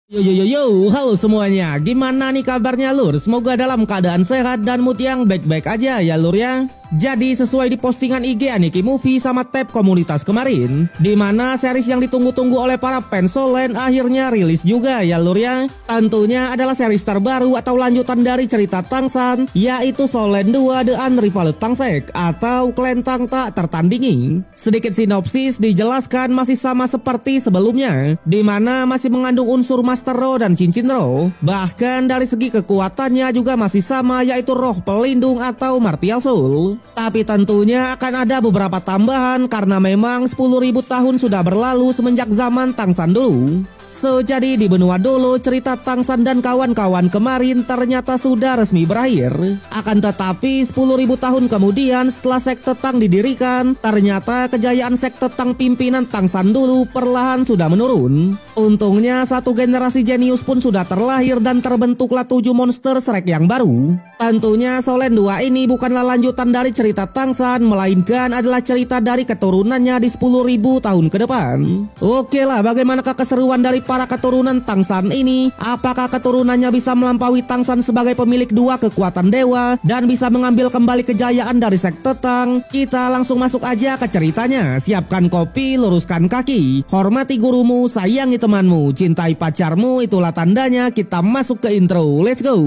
Yo yo yo yo, halo semuanya. Gimana nih kabarnya lur? Semoga dalam keadaan sehat dan mood yang baik-baik aja ya lur ya. Jadi sesuai di postingan IG Aniki Movie sama tab komunitas kemarin, dimana series yang ditunggu-tunggu oleh para fans Solen akhirnya rilis juga ya lur ya. Tentunya adalah series terbaru atau lanjutan dari cerita Tangsan, yaitu Solen 2 The Unrivaled Tangsek atau Kelentang Tak Tertandingi. Sedikit sinopsis dijelaskan masih sama seperti sebelumnya, dimana masih mengandung unsur Master Roh dan Cincin Roh. Bahkan dari segi kekuatannya juga masih sama, yaitu roh pelindung atau Martial Soul. Tapi tentunya akan ada beberapa tambahan karena memang 10.000 tahun sudah berlalu semenjak zaman Tangsan dulu. Jadi di benua dulu cerita Tangsan dan kawan-kawan kemarin ternyata sudah resmi berakhir. Akan tetapi 10.000 tahun kemudian setelah sekte Tang didirikan, ternyata kejayaan sekte Tang pimpinan Tangsan dulu perlahan sudah menurun. Untungnya satu generasi jenius pun sudah terlahir dan terbentuklah 7 monster Shrek yang baru. Tentunya Solen 2 ini bukanlah lanjutan dari cerita Tangsan, melainkan adalah cerita dari keturunannya di 10.000 tahun ke depan. Oke lah, bagaimanakah keseruan dari para keturunan Tangsan ini? Apakah keturunannya bisa melampaui Tangsan sebagai pemilik 2 kekuatan dewa dan bisa mengambil kembali kejayaan dari sekte Tang? Kita langsung masuk aja ke ceritanya. Siapkan kopi, luruskan kaki, hormati gurumu, sayangi temanmu, cintai pacarmu, itulah tandanya kita masuk ke intro. Let's go.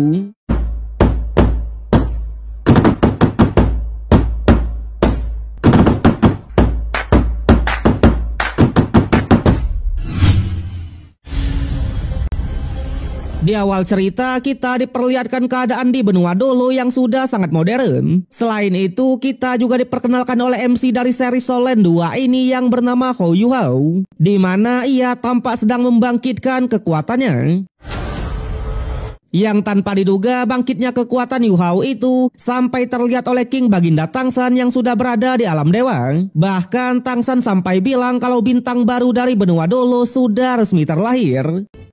Di awal cerita kita diperlihatkan keadaan di benua Dolo yang sudah sangat modern. Selain itu kita juga diperkenalkan oleh MC dari seri Solen 2 ini yang bernama Hou Yuhao, di mana ia tampak sedang membangkitkan kekuatannya. Yang tanpa diduga bangkitnya kekuatan Yuhao itu sampai terlihat oleh King Baginda Tangsan yang sudah berada di alam dewa. Bahkan Tangsan sampai bilang kalau bintang baru dari benua Dolo sudah resmi terlahir.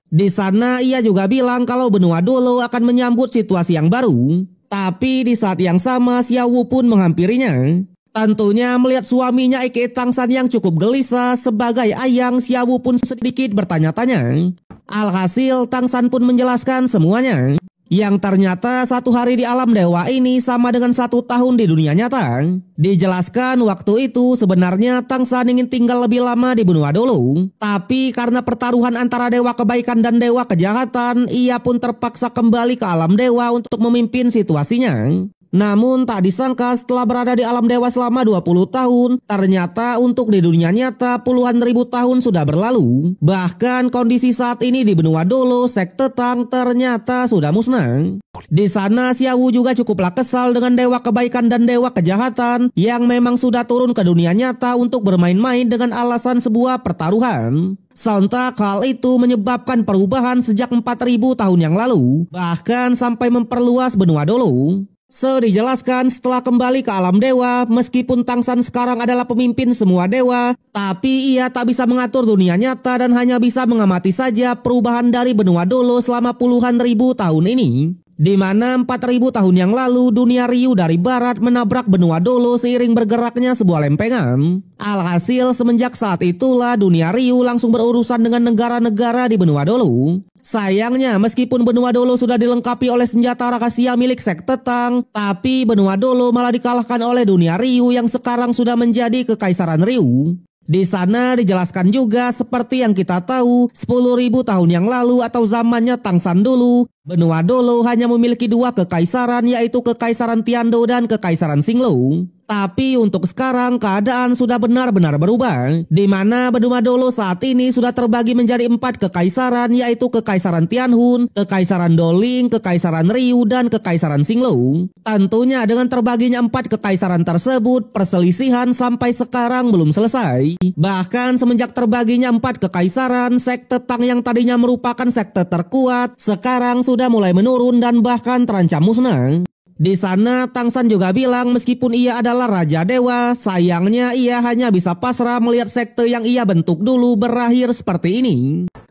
Di sana ia juga bilang kalau benua Dolo akan menyambut situasi yang baru. Tapi di saat yang sama Xiaowu pun menghampirinya. Tentunya melihat suaminya Ike Tangsan yang cukup gelisah sebagai ayang, Xiaowu pun sedikit bertanya-tanya. Alhasil Tangsan pun menjelaskan semuanya. Yang ternyata satu hari di alam dewa ini sama dengan 1 tahun di dunia nyata. Dijelaskan waktu itu sebenarnya Tangsan ingin tinggal lebih lama di benua Dolo. Tapi karena pertaruhan antara dewa kebaikan dan dewa kejahatan, ia pun terpaksa kembali ke alam dewa untuk memimpin situasinya. Namun tak disangka setelah berada di alam dewa selama 20 tahun, ternyata untuk di dunia nyata puluhan ribu tahun sudah berlalu. Bahkan kondisi saat ini di benua Dolo, sekte Tang ternyata sudah musnah. Di sana Xiaowu juga cukuplah kesal dengan dewa kebaikan dan dewa kejahatan yang memang sudah turun ke dunia nyata untuk bermain-main dengan alasan sebuah pertaruhan. Sontak hal itu menyebabkan perubahan sejak 4.000 tahun yang lalu, bahkan sampai memperluas benua Dolo. Dijelaskan setelah kembali ke alam dewa, meskipun Tangsan sekarang adalah pemimpin semua dewa, tapi ia tak bisa mengatur dunia nyata dan hanya bisa mengamati saja perubahan dari benua Dolo selama puluhan ribu tahun ini. Di mana 4.000 tahun yang lalu dunia Ryu dari barat menabrak benua Dolo seiring bergeraknya sebuah lempengan. Alhasil semenjak saat itulah dunia Ryu langsung berurusan dengan negara-negara di benua Dolo. Sayangnya meskipun benua Dolo sudah dilengkapi oleh senjata rahasia milik sekte Tang, tapi benua Dolo malah dikalahkan oleh dunia Ryu yang sekarang sudah menjadi kekaisaran Ryu. Di sana dijelaskan juga seperti yang kita tahu, 10.000 tahun yang lalu atau zamannya Tangsan dulu, benua Dolo hanya memiliki 2 kekaisaran, yaitu Kekaisaran Tiando dan Kekaisaran Xinglu. Tapi untuk sekarang keadaan sudah benar-benar berubah, di mana benua Dolo saat ini sudah terbagi menjadi 4 kekaisaran, yaitu Kekaisaran Tianhun, Kekaisaran Doling, Kekaisaran Ryu, dan Kekaisaran Xinglu. Tentunya dengan terbaginya 4 kekaisaran tersebut, perselisihan sampai sekarang belum selesai. Bahkan semenjak terbaginya 4 kekaisaran, sekte Tang yang tadinya merupakan sekte terkuat, sekarang sudah mulai menurun dan bahkan terancam musnah. Di sana Tangsan juga bilang meskipun ia adalah raja dewa, sayangnya ia hanya bisa pasrah melihat sekte yang ia bentuk dulu berakhir seperti ini.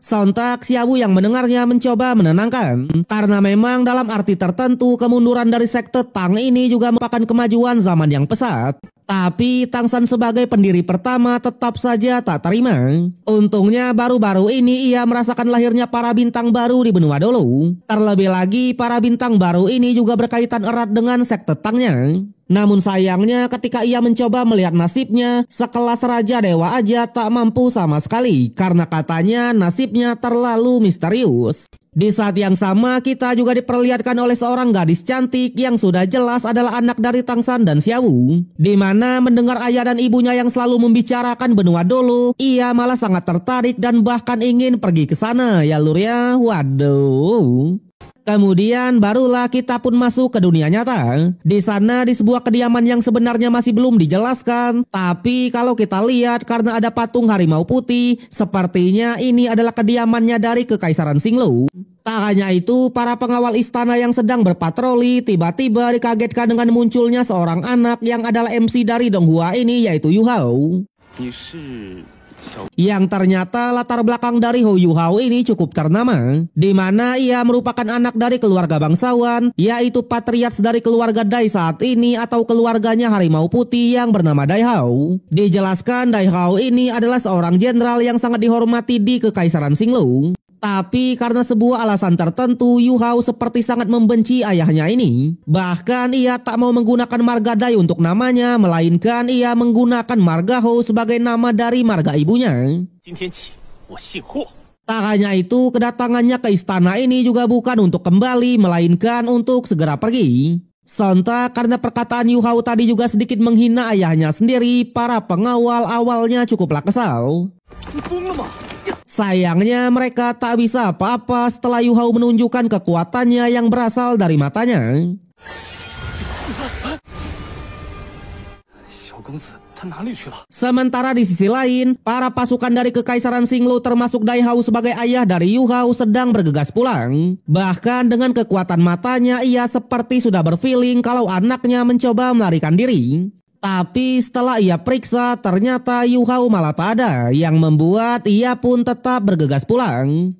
Sontak Xiaowu yang mendengarnya mencoba menenangkan, karena memang dalam arti tertentu kemunduran dari sekte Tang ini juga merupakan kemajuan zaman yang pesat. Tapi Tangsan sebagai pendiri pertama tetap saja tak terima. Untungnya baru-baru ini ia merasakan lahirnya para bintang baru di benua Dolo. Terlebih lagi para bintang baru ini juga berkaitan erat dengan sekte Tangnya. Namun sayangnya ketika ia mencoba melihat nasibnya, sekelas Raja Dewa aja tak mampu sama sekali karena katanya nasibnya terlalu misterius. Di saat yang sama kita juga diperlihatkan oleh seorang gadis cantik yang sudah jelas adalah anak dari Tangsan dan Xiaowu. Di mana mendengar ayah dan ibunya yang selalu membicarakan benua Dolo, ia malah sangat tertarik dan bahkan ingin pergi ke sana ya lur ya. Waduh. Kemudian barulah kita pun masuk ke dunia nyata. Di sana di sebuah kediaman yang sebenarnya masih belum dijelaskan. Tapi kalau kita lihat karena ada patung harimau putih, sepertinya ini adalah kediamannya dari Kekaisaran Xinglu. Tak hanya itu, para pengawal istana yang sedang berpatroli tiba-tiba dikagetkan dengan munculnya seorang anak yang adalah MC dari Donghua ini yaitu Yu Hao. Yang ternyata latar belakang dari Hou Yu Hao ini cukup ternama, di mana ia merupakan anak dari keluarga bangsawan, yaitu patriarch dari keluarga Dai saat ini atau keluarganya harimau putih yang bernama Dai Hao. Dijelaskan Dai Hao ini adalah seorang jenderal yang sangat dihormati di Kekaisaran Xinglu. Tapi karena sebuah alasan tertentu, Yu Hao seperti sangat membenci ayahnya ini. Bahkan ia tak mau menggunakan marga Dai untuk namanya, melainkan ia menggunakan marga Hou sebagai nama dari marga ibunya. Tak hanya itu, kedatangannya ke istana ini juga bukan untuk kembali, melainkan untuk segera pergi. Sontak karena perkataan Yu Hao tadi juga sedikit menghina ayahnya sendiri, para pengawal awalnya cukuplah kesal. Sayangnya mereka tak bisa apa-apa setelah Yu Hao menunjukkan kekuatannya yang berasal dari matanya. Sementara di sisi lain, para pasukan dari Kekaisaran Xinglu termasuk Dai Hao sebagai ayah dari Yu Hao sedang bergegas pulang. Bahkan dengan kekuatan matanya ia seperti sudah berfeeling kalau anaknya mencoba melarikan diri. Tapi setelah ia periksa ternyata Yu Hao malah tak ada, yang membuat ia pun tetap bergegas pulang.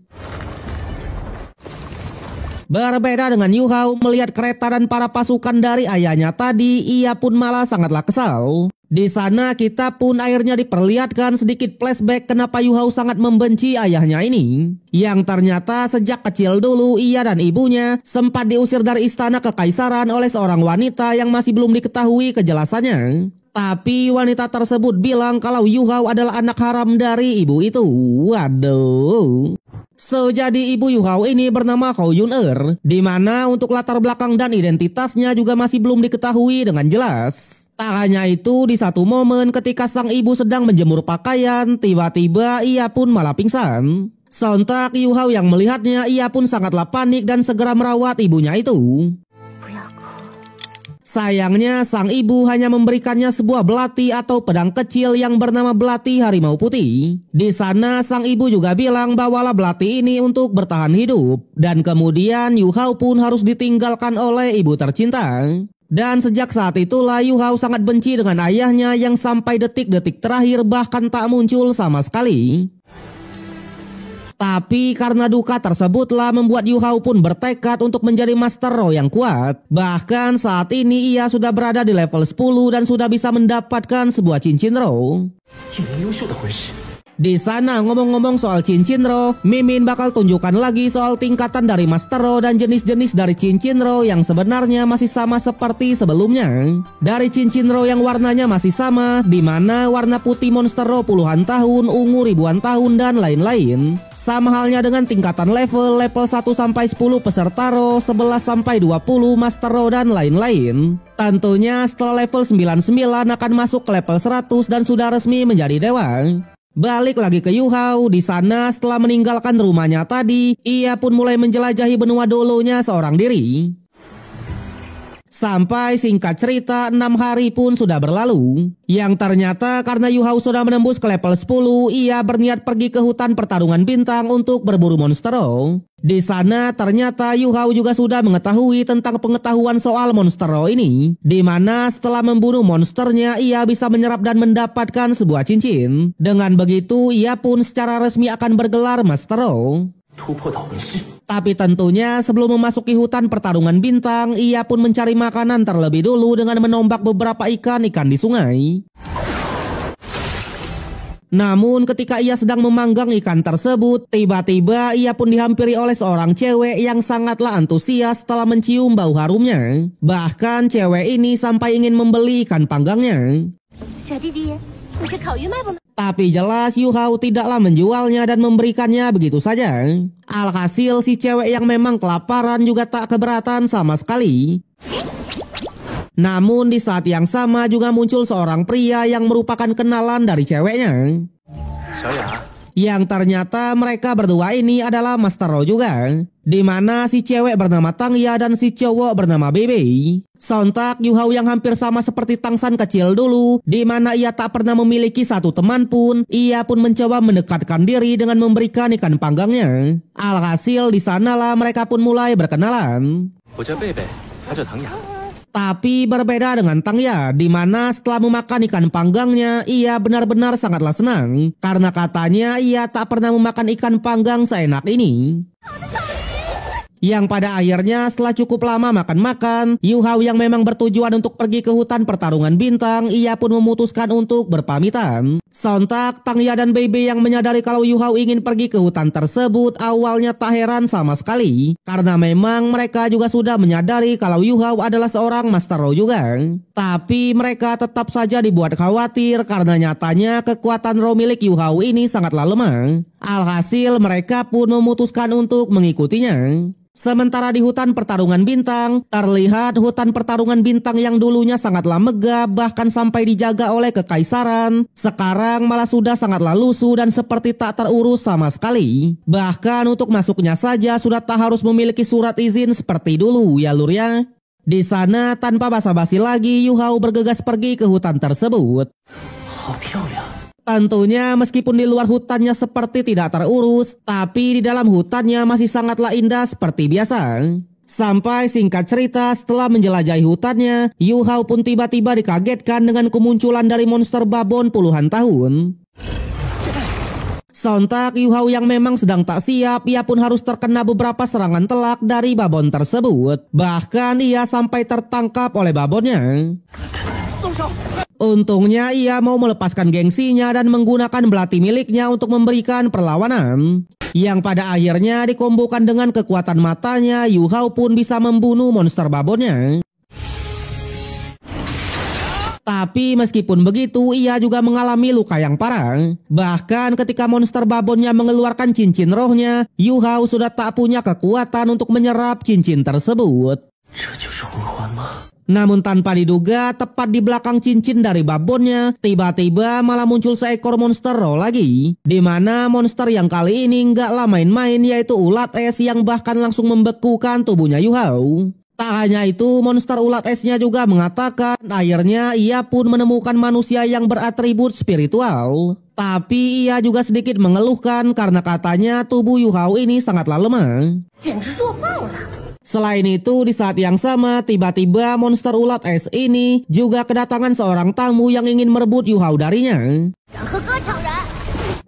Berbeda dengan Yu Hao melihat kereta dan para pasukan dari ayahnya tadi, ia pun malah sangatlah kesal. Di sana kita pun akhirnya diperlihatkan sedikit flashback kenapa Yu Hao sangat membenci ayahnya ini. Yang ternyata sejak kecil dulu ia dan ibunya sempat diusir dari istana kekaisaran oleh seorang wanita yang masih belum diketahui kejelasannya. Tapi wanita tersebut bilang kalau Yu Hao adalah anak haram dari ibu itu. Waduh. So, jadi ibu Yu Hao ini bernama Hou Yun-er, di mana untuk latar belakang dan identitasnya juga masih belum diketahui dengan jelas. Tak hanya itu, di satu momen ketika sang ibu sedang menjemur pakaian, tiba-tiba ia pun malah pingsan. Sontak Yu Hao yang melihatnya, ia pun sangatlah panik dan segera merawat ibunya itu. Sayangnya sang ibu hanya memberikannya sebuah belati atau pedang kecil yang bernama belati harimau putih. Di sana sang ibu juga bilang bawalah belati ini untuk bertahan hidup. Dan kemudian Yu Hao pun harus ditinggalkan oleh ibu tercinta. Dan sejak saat itulah Yu Hao sangat benci dengan ayahnya yang sampai detik-detik terakhir bahkan tak muncul sama sekali. Tapi karena duka tersebutlah membuat Yu Hao pun bertekad untuk menjadi Master Roh yang kuat. Bahkan saat ini ia sudah berada di level 10 dan sudah bisa mendapatkan sebuah cincin roh. Di sana ngomong-ngomong soal cincin roh, Mimin bakal tunjukkan lagi soal tingkatan dari Master Roh dan jenis-jenis dari cincin roh yang sebenarnya masih sama seperti sebelumnya. Dari cincin roh yang warnanya masih sama, di mana warna putih Monster Roh puluhan tahun, ungu ribuan tahun dan lain-lain. Sama halnya dengan tingkatan level 1 sampai 10 peserta roh, 11 sampai 20 Master Roh dan lain-lain. Tentunya setelah level 99 akan masuk ke level 100 dan sudah resmi menjadi dewa. Balik lagi ke Yu Hao, di sana setelah meninggalkan rumahnya tadi, ia pun mulai menjelajahi benua Dolonya seorang diri. Sampai singkat cerita 6 hari pun sudah berlalu. Yang ternyata karena Yu Hao sudah menembus ke level 10, ia berniat pergi ke hutan pertarungan bintang untuk berburu monster roh. Di sana ternyata Yu Hao juga sudah mengetahui tentang pengetahuan soal monster roh ini, di mana setelah membunuh monsternya ia bisa menyerap dan mendapatkan sebuah cincin. Dengan begitu ia pun secara resmi akan bergelar Master Roh. Tapi tentunya sebelum memasuki hutan pertarungan bintang, ia pun mencari makanan terlebih dulu dengan menombak beberapa ikan-ikan di sungai. Namun ketika ia sedang memanggang ikan tersebut, tiba-tiba ia pun dihampiri oleh seorang cewek yang sangatlah antusias setelah mencium bau harumnya. Bahkan cewek ini sampai ingin membeli ikan panggangnya. Tapi jelas Yu Hao tidaklah menjualnya dan memberikannya begitu saja. Alhasil si cewek yang memang kelaparan juga tak keberatan sama sekali. Namun di saat yang sama juga muncul seorang pria yang merupakan kenalan dari ceweknya. Yang ternyata mereka berdua ini adalah Master Ro juga. Di mana si cewek bernama Tang Ya dan si cowok bernama Bebe. Sontak Yu Hao yang hampir sama seperti Tang San kecil dulu, di mana ia tak pernah memiliki satu teman pun, ia pun mencoba mendekatkan diri dengan memberikan ikan panggangnya. Alhasil di sanalah mereka pun mulai berkenalan. Tapi berbeda dengan Tang Ya, di mana setelah memakan ikan panggangnya, ia benar-benar sangatlah senang. Karena katanya ia tak pernah memakan ikan panggang seenak ini. Yang pada akhirnya setelah cukup lama makan-makan, Yu Hao yang memang bertujuan untuk pergi ke hutan pertarungan bintang, ia pun memutuskan untuk berpamitan. Sontak Tang Ya dan Bebe yang menyadari kalau Yu Hao ingin pergi ke hutan tersebut awalnya tak heran sama sekali. Karena memang mereka juga sudah menyadari kalau Yu Hao adalah seorang Master Ro juga. Tapi mereka tetap saja dibuat khawatir karena nyatanya kekuatan Ro milik Yu Hao ini sangatlah lemah. Alhasil mereka pun memutuskan untuk mengikutinya. Sementara di hutan pertarungan bintang, terlihat hutan pertarungan bintang yang dulunya sangatlah megah bahkan sampai dijaga oleh kekaisaran, sekarang malah sudah sangatlah lusuh dan seperti tak terurus sama sekali. Bahkan untuk masuknya saja sudah tak harus memiliki surat izin seperti dulu ya lur ya. Di sana tanpa basa-basi lagi Yu Hao bergegas pergi ke hutan tersebut. Tentunya meskipun di luar hutannya seperti tidak terurus, tapi di dalam hutannya masih sangatlah indah seperti biasa. Sampai singkat cerita setelah menjelajahi hutannya, Yu Hao pun tiba-tiba dikagetkan dengan kemunculan dari monster babon puluhan tahun. Sontak Yu Hao yang memang sedang tak siap, ia pun harus terkena beberapa serangan telak dari babon tersebut. Bahkan ia sampai tertangkap oleh babonnya. Untungnya ia mau melepaskan gengsinya dan menggunakan belati miliknya untuk memberikan perlawanan. Yang pada akhirnya dikombokan dengan kekuatan matanya, Yu Hao pun bisa membunuh monster babonnya. Tapi meskipun begitu, ia juga mengalami luka yang parah. Bahkan ketika monster babonnya mengeluarkan cincin rohnya, Yu Hao sudah tak punya kekuatan untuk menyerap cincin tersebut. Namun tanpa diduga, tepat di belakang cincin dari babonnya, tiba-tiba malah muncul seekor monster Ro lagi. Di mana monster yang kali ini nggak main-main, yaitu ulat es yang bahkan langsung membekukan tubuhnya Yu Hao. Tak hanya itu, monster ulat esnya juga mengatakan akhirnya ia pun menemukan manusia yang beratribut spiritual. Tapi ia juga sedikit mengeluhkan karena katanya tubuh Yu Hao ini sangatlah lemah. Selain itu, di saat yang sama, tiba-tiba monster ulat es ini juga kedatangan seorang tamu yang ingin merebut Yu Hao darinya.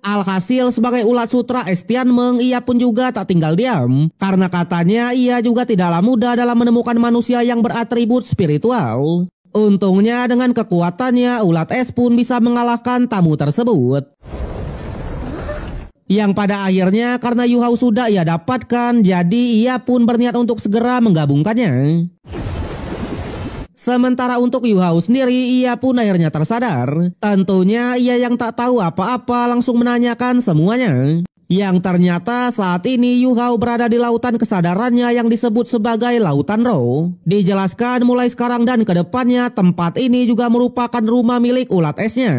Alhasil sebagai ulat sutra es Tianmeng, ia pun juga tak tinggal diam. Karena katanya ia juga tidaklah mudah dalam menemukan manusia yang beratribut spiritual. Untungnya dengan kekuatannya, ulat es pun bisa mengalahkan tamu tersebut. Yang pada akhirnya karena Yu Hao sudah ia dapatkan, jadi ia pun berniat untuk segera menggabungkannya. Sementara untuk Yu Hao sendiri, ia pun akhirnya tersadar. Tentunya ia yang tak tahu apa-apa langsung menanyakan semuanya. Yang ternyata saat ini Yu Hao berada di lautan kesadarannya yang disebut sebagai Lautan Ro. Dijelaskan mulai sekarang dan ke depannya tempat ini juga merupakan rumah milik ulat esnya.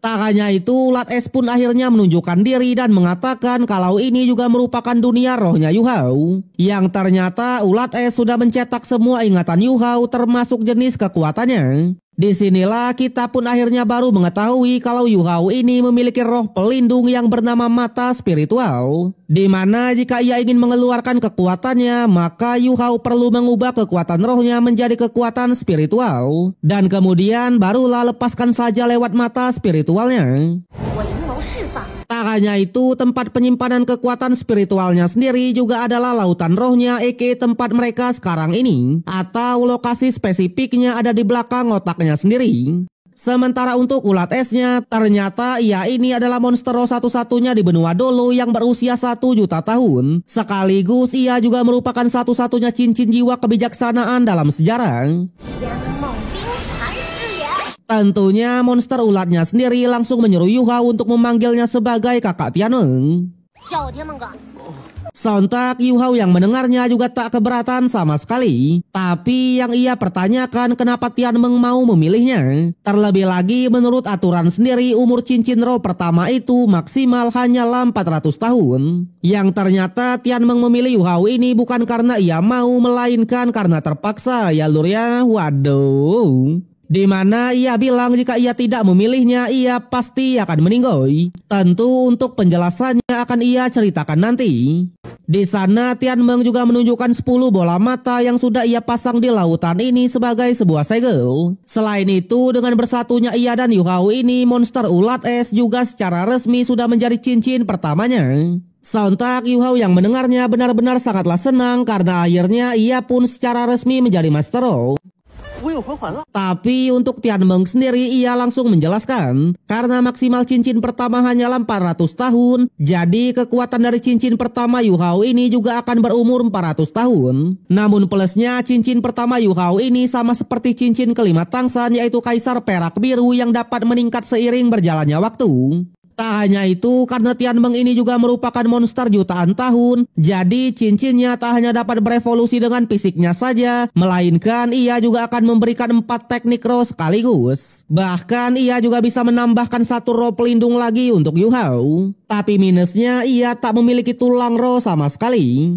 Tak hanya itu, ulat es pun akhirnya menunjukkan diri dan mengatakan kalau ini juga merupakan dunia rohnya Yu Hao. Yang ternyata ulat es sudah mencetak semua ingatan Yu Hao termasuk jenis kekuatannya. Disinilah kita pun akhirnya baru mengetahui kalau Yu Hao ini memiliki roh pelindung yang bernama mata spiritual. Dimana jika ia ingin mengeluarkan kekuatannya, maka Yu Hao perlu mengubah kekuatan rohnya menjadi kekuatan spiritual. Dan kemudian barulah lepaskan saja lewat mata spiritualnya. Tak hanya itu, tempat penyimpanan kekuatan spiritualnya sendiri juga adalah lautan rohnya, aka tempat mereka sekarang ini, atau lokasi spesifiknya ada di belakang otaknya sendiri. Sementara untuk ulat esnya, ternyata ia ini adalah monster roh satu-satunya di benua Dolo yang berusia 1 juta tahun. Sekaligus ia juga merupakan satu-satunya cincin jiwa kebijaksanaan dalam sejarah. Tentunya monster ulatnya sendiri langsung menyuruh Yu Hao untuk memanggilnya sebagai kakak Tianmeng. Sontak Yu Hao yang mendengarnya juga tak keberatan sama sekali. Tapi yang ia pertanyakan kenapa Tianmeng mau memilihnya. Terlebih lagi menurut aturan sendiri umur cincin roh pertama itu maksimal hanyalah 400 tahun. Yang ternyata Tianmeng memilih Yu Hao ini bukan karena ia mau, melainkan karena terpaksa ya lur ya. Waduh. Di mana ia bilang jika ia tidak memilihnya ia pasti akan meninggoy. Tentu untuk penjelasannya akan ia ceritakan nanti. Di sana Tianmeng juga menunjukkan 10 bola mata yang sudah ia pasang di lautan ini sebagai sebuah segel. Selain itu, dengan bersatunya ia dan Yu Hao ini, monster ulat es juga secara resmi sudah menjadi cincin pertamanya. Sontak Yu Hao yang mendengarnya benar-benar sangatlah senang karena akhirnya ia pun secara resmi menjadi Master Roh. Tapi untuk Tianmeng sendiri ia langsung menjelaskan karena maksimal cincin pertama hanyalah 400 tahun, jadi kekuatan dari cincin pertama Yu Hao ini juga akan berumur 400 tahun. Namun plusnya cincin pertama Yu Hao ini sama seperti cincin kelima Tangsan, yaitu Kaisar Perak Biru yang dapat meningkat seiring berjalannya waktu. Tak hanya itu, karena Tianmeng ini juga merupakan monster jutaan tahun, jadi cincinnya tak hanya dapat berevolusi dengan fisiknya saja, melainkan ia juga akan memberikan 4 teknik roh sekaligus. Bahkan ia juga bisa menambahkan 1 roh pelindung lagi untuk Yu Hao. Tapi minusnya ia tak memiliki tulang roh sama sekali.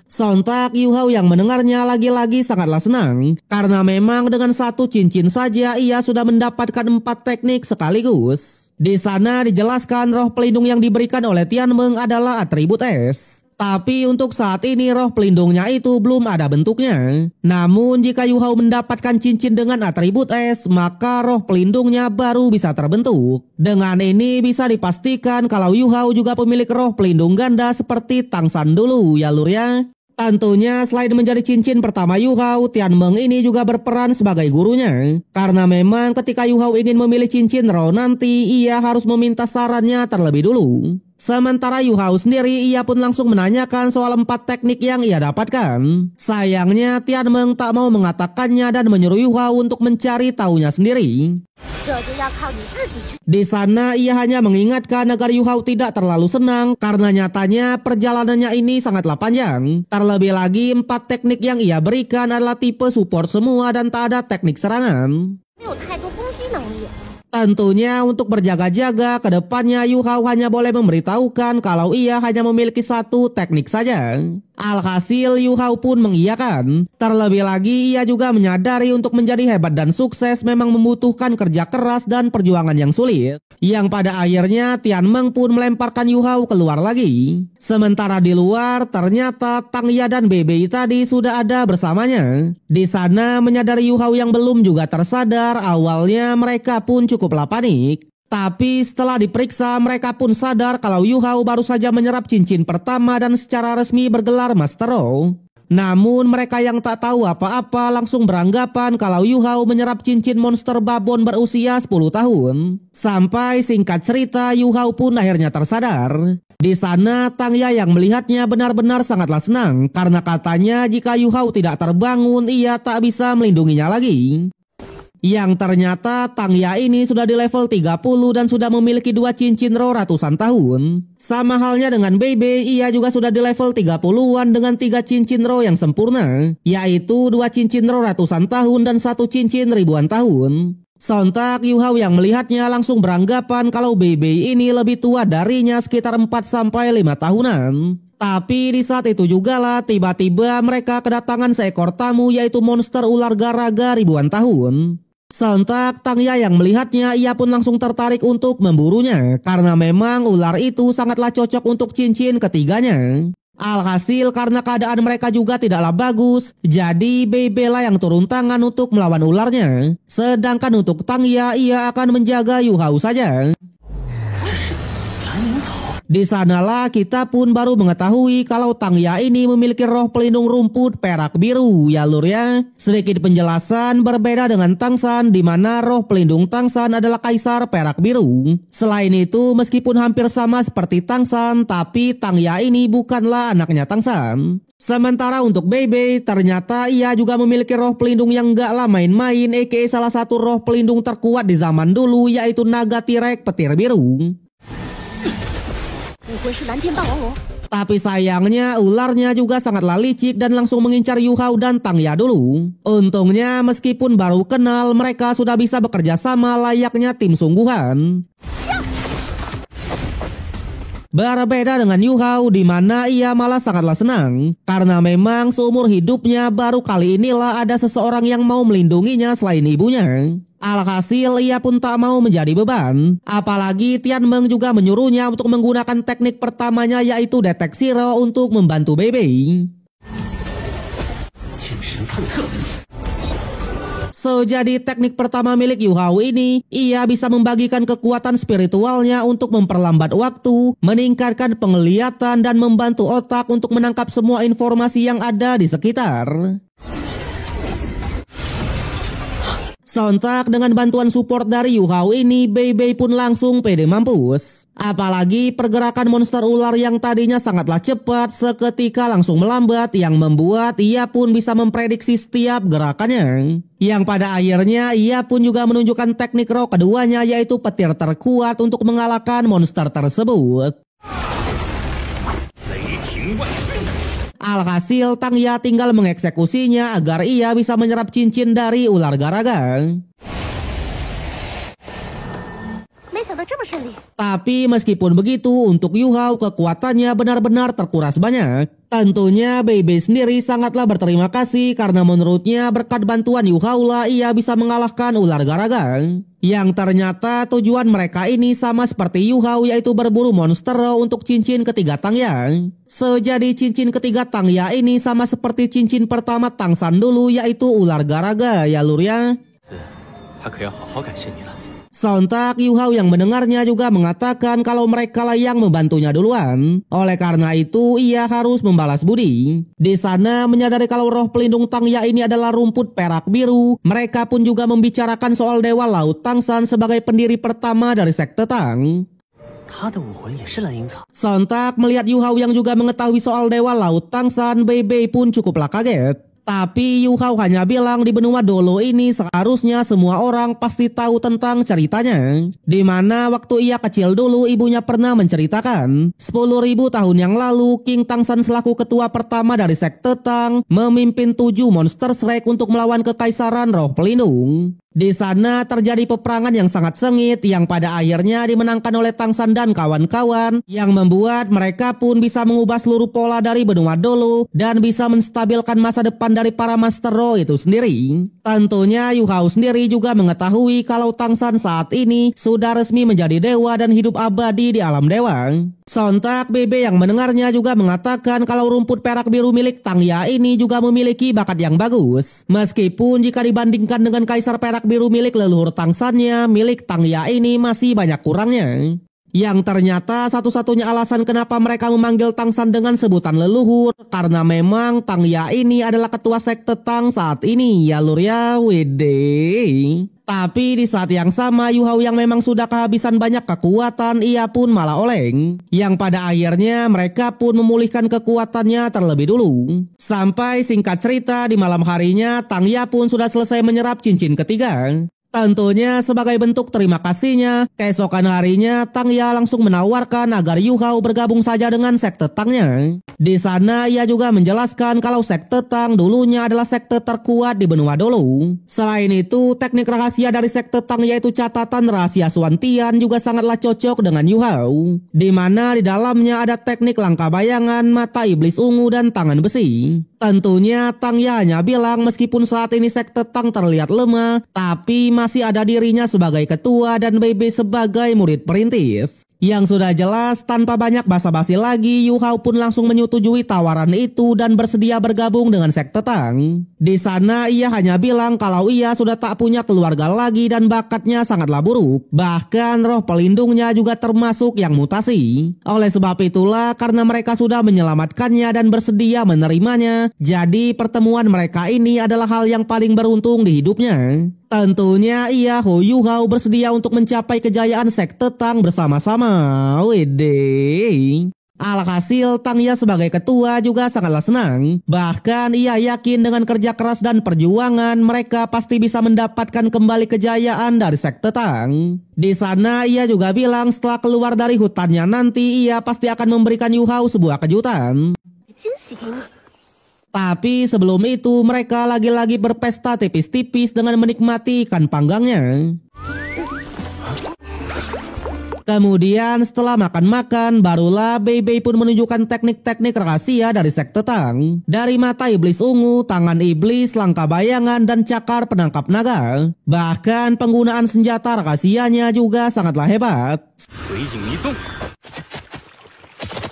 Sontak Yu Hao yang mendengarnya lagi-lagi sangatlah senang karena memang dengan 1 cincin saja ia sudah mendapatkan 4 teknik sekaligus. Di sana dijelaskan roh pelindung yang diberikan oleh Tianmeng adalah atribut es. Tapi untuk saat ini roh pelindungnya itu belum ada bentuknya. Namun jika Yu Hao mendapatkan cincin dengan atribut es, maka roh pelindungnya baru bisa terbentuk. Dengan ini bisa dipastikan kalau Yu Hao juga pemilik roh pelindung ganda seperti Tangsan dulu ya lur ya. Tentunya selain menjadi cincin pertama Yu Hao, Tianmeng ini juga berperan sebagai gurunya. Karena memang ketika Yu Hao ingin memilih cincin roh nanti, ia harus meminta sarannya terlebih dulu. Sementara Yu Hao sendiri ia pun langsung menanyakan soal 4 teknik yang ia dapatkan. Sayangnya Tianmeng tak mau mengatakannya dan menyuruh Yu Hao untuk mencari tahunya sendiri. Di sana ia hanya mengingatkan agar Yu Hao tidak terlalu senang karena nyatanya perjalanannya ini sangatlah panjang. Terlebih lagi 4 teknik yang ia berikan adalah tipe support semua dan tak ada teknik serangan. Tentunya untuk berjaga-jaga ke depannya Yu Hao hanya boleh memberitahukan kalau ia hanya memiliki 1 teknik saja. Alhasil Yu Hao pun mengiyakan. Terlebih lagi ia juga menyadari untuk menjadi hebat dan sukses memang membutuhkan kerja keras dan perjuangan yang sulit. Yang pada akhirnya Tianmeng pun melemparkan Yu Hao keluar lagi. Sementara di luar ternyata Tang Ya dan Bebe tadi sudah ada bersamanya. Di sana menyadari Yu Hao yang belum juga tersadar, awalnya mereka pun cukuplah panik. Tapi setelah diperiksa mereka pun sadar kalau Yu Hao baru saja menyerap cincin pertama dan secara resmi bergelar Master Roh. Namun mereka yang tak tahu apa-apa langsung beranggapan kalau Yu Hao menyerap cincin monster babon berusia 10 tahun. Sampai singkat cerita Yu Hao pun akhirnya tersadar. Di sana Tang Ya yang melihatnya benar-benar sangatlah senang karena katanya jika Yu Hao tidak terbangun ia tak bisa melindunginya lagi. Yang ternyata Tang Ya ini sudah di level 30 dan sudah memiliki 2 cincin roh ratusan tahun. Sama halnya dengan Bebe, ia juga sudah di level 30-an dengan 3 cincin roh yang sempurna, yaitu 2 cincin roh ratusan tahun dan 1 cincin ribuan tahun. Sontak Yu Hao yang melihatnya langsung beranggapan kalau Bebe ini lebih tua darinya sekitar 4-5 tahunan. Tapi di saat itu juga lah tiba-tiba mereka kedatangan seekor tamu yaitu monster ular garaga ribuan tahun. Sontak Tang Ya yang melihatnya ia pun langsung tertarik untuk memburunya karena memang ular itu sangatlah cocok untuk cincin ketiganya. Alhasil karena keadaan mereka juga tidaklah bagus, jadi Bebe lah yang turun tangan untuk melawan ularnya. Sedangkan untuk Tang Ya ia akan menjaga Yu Hao saja. Di sanalah kita pun baru mengetahui kalau Tang Ya ini memiliki roh pelindung rumput perak biru ya lur ya. Sedikit penjelasan berbeda dengan Tang San di mana roh pelindung Tang San adalah kaisar perak biru. Selain itu meskipun hampir sama seperti Tang San tapi Tang Ya ini bukanlah anaknya Tang San. Sementara untuk Bei Bei, ternyata ia juga memiliki roh pelindung yang gaklah main-main, aka salah satu roh pelindung terkuat di zaman dulu yaitu naga Tirek petir biru. Tapi sayangnya ularnya juga sangatlah licik dan langsung mengincar Yu Hao dan Tang Ya dulu. Untungnya meskipun baru kenal mereka sudah bisa bekerja sama layaknya tim sungguhan. Berbeda dengan Yu Hao di mana ia malah sangatlah senang karena memang seumur hidupnya baru kali inilah ada seseorang yang mau melindunginya selain ibunya. Alhasil ia pun tak mau menjadi beban. Apalagi Tian Meng juga menyuruhnya untuk menggunakan teknik pertamanya yaitu deteksi roh untuk membantu Bei Bei. So, jadi teknik pertama milik Yu Hao ini, ia bisa membagikan kekuatan spiritualnya untuk memperlambat waktu, meningkatkan penglihatan dan membantu otak untuk menangkap semua informasi yang ada di sekitar. Sontak dengan bantuan support dari Yu Hao ini, Bei Bei pun langsung pede mampus. Apalagi pergerakan monster ular yang tadinya sangatlah cepat seketika langsung melambat yang membuat ia pun bisa memprediksi setiap gerakannya. Yang pada akhirnya ia pun juga menunjukkan teknik roh keduanya yaitu petir terkuat untuk mengalahkan monster tersebut. Alhasil Tang Ya tinggal mengeksekusinya agar ia bisa menyerap cincin dari ular garaga. Tapi meskipun begitu untuk Yu Hao kekuatannya benar-benar terkuras banyak. Tentunya Bei Bei sendiri sangatlah berterima kasih karena menurutnya berkat bantuan Yu Hao lah ia bisa mengalahkan ular garaga. Yang ternyata tujuan mereka ini sama seperti Yu Hao yaitu berburu monster untuk cincin ketiga Tang Ya. Jadi cincin ketiga Tang Ya ini sama seperti cincin pertama Tang San dulu yaitu ular garaga ya lur ya. Sontak Yu Hao yang mendengarnya juga mengatakan kalau mereka lah yang membantunya duluan. Oleh karena itu ia harus membalas budi. Di sana menyadari kalau roh pelindung Tang Ya ini adalah rumput perak biru. Mereka pun juga membicarakan soal Dewa Laut Tang San sebagai pendiri pertama dari sekte Tang. Sontak melihat Yu Hao yang juga mengetahui soal Dewa Laut Tang San, Bei Bei pun cukuplah kaget. Tapi Yu Hao hanya bilang di benua Dolo ini seharusnya semua orang pasti tahu tentang ceritanya. Di mana waktu ia kecil dulu ibunya pernah menceritakan 10.000 tahun yang lalu King Tang San selaku ketua pertama dari sekte Tang memimpin 7 monster Shrek untuk melawan kekaisaran roh pelindung. Di sana terjadi peperangan yang sangat sengit yang pada akhirnya dimenangkan oleh Tang San dan kawan-kawan yang membuat mereka pun bisa mengubah seluruh pola dari benua Dolo dan bisa menstabilkan masa depan dari para Master Roh itu sendiri. Tentunya Yu Hao sendiri juga mengetahui kalau Tang San saat ini sudah resmi menjadi dewa dan hidup abadi di alam dewa. Sontak Bei Bei yang mendengarnya juga mengatakan kalau rumput perak biru milik Tang Ya ini juga memiliki bakat yang bagus. Meskipun jika dibandingkan dengan kaisar perak biru milik leluhur Tang San-nya, milik Tang Ya ini masih banyak kurangnya. Yang ternyata satu-satunya alasan kenapa mereka memanggil Tang San dengan sebutan leluhur karena memang Tang Ya ini adalah ketua sekte Tang saat ini ya lur ya wede. Tapi di saat yang sama Yu Hao yang memang sudah kehabisan banyak kekuatan ia pun malah oleng. Yang pada akhirnya mereka pun memulihkan kekuatannya terlebih dulu. Sampai singkat cerita di malam harinya Tang Ya pun sudah selesai menyerap cincin ketiga. Tentunya sebagai bentuk terima kasihnya, keesokan harinya Tang Ya langsung menawarkan agar Yu Hao bergabung saja dengan sekte Tangnya. Di sana ia juga menjelaskan kalau sekte Tang dulunya adalah sekte terkuat di benua Dolo. Selain itu, teknik rahasia dari sekte Tang yaitu catatan rahasia Suantian juga sangatlah cocok dengan Yu Hao. Di mana di dalamnya ada teknik langkah bayangan, mata iblis ungu dan tangan besi. Tentunya Tang Ya hanya bilang meskipun saat ini sekte Tang terlihat lemah, tapi masih ada dirinya sebagai ketua dan Bebe sebagai murid perintis. Yang sudah jelas, tanpa banyak basa-basi lagi, Yu Hao pun langsung menyetujui tawaran itu dan bersedia bergabung dengan sekte Tang. Di sana ia hanya bilang kalau ia sudah tak punya keluarga lagi dan bakatnya sangatlah buruk. Bahkan roh pelindungnya juga termasuk yang mutasi. Oleh sebab itulah, karena mereka sudah menyelamatkannya dan bersedia menerimanya, jadi pertemuan mereka ini adalah hal yang paling beruntung di hidupnya. Tentunya ia Yu Hao bersedia untuk mencapai kejayaan sekte Tang bersama-sama. Wede. Alhasil Tang Ya sebagai ketua juga sangatlah senang. Bahkan ia yakin dengan kerja keras dan perjuangan mereka pasti bisa mendapatkan kembali kejayaan dari sekte Tang. Di sana ia juga bilang setelah keluar dari hutannya nanti ia pasti akan memberikan Yu Hao sebuah kejutan. Tapi sebelum itu mereka lagi-lagi berpesta tipis-tipis dengan menikmati ikan panggangnya. Kemudian setelah makan-makan barulah Bebe pun menunjukkan teknik-teknik rahasia dari sekte Tang. Dari mata iblis ungu, tangan iblis, langkah bayangan, dan cakar penangkap naga. Bahkan penggunaan senjata rahasianya juga sangatlah hebat.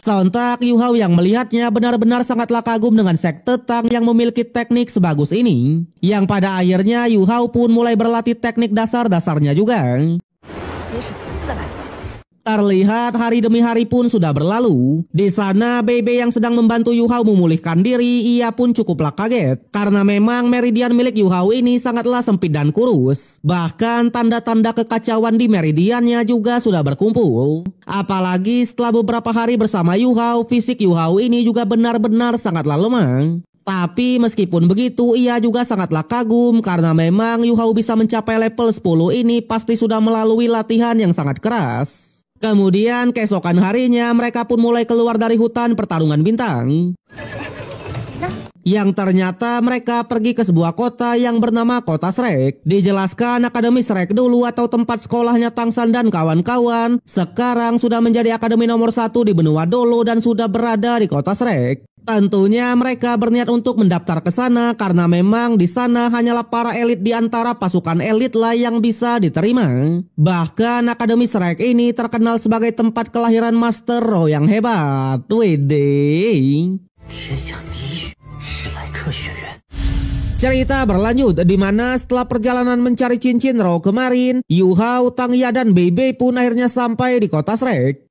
Sontak Yu Hao yang melihatnya benar-benar sangatlah kagum dengan sekte Tang yang memiliki teknik sebagus ini. Yang pada akhirnya Yu Hao pun mulai berlatih teknik dasar-dasarnya juga. Terlihat hari demi hari pun sudah berlalu. Di sana Bebe yang sedang membantu Yu Hao memulihkan diri, ia pun cukuplah kaget. Karena memang meridian milik Yu Hao ini sangatlah sempit dan kurus. Bahkan tanda-tanda kekacauan di meridiannya juga sudah berkumpul. Apalagi setelah beberapa hari bersama Yu Hao, fisik Yu Hao ini juga benar-benar sangatlah lemah. Tapi meskipun begitu ia juga sangatlah kagum karena memang Yu Hao bisa mencapai level 10 ini pasti sudah melalui latihan yang sangat keras. Kemudian keesokan harinya mereka pun mulai keluar dari hutan pertarungan bintang. Yang ternyata mereka pergi ke sebuah kota yang bernama Kota Shrek. Dijelaskan Akademi Shrek dulu atau tempat sekolahnya Tang San dan kawan-kawan sekarang sudah menjadi akademi nomor 1 di benua Dolo dan sudah berada di Kota Shrek. Tentunya mereka berniat untuk mendaftar ke sana karena memang di sana hanyalah para elit di antara pasukan elit lah yang bisa diterima. Bahkan Akademi Shrek ini terkenal sebagai tempat kelahiran Master Roh yang hebat. Wede. Cerita berlanjut di mana setelah perjalanan mencari cincin roh kemarin, Yu Hao, Tang Ya dan Bebe pun akhirnya sampai di Kota Shrek.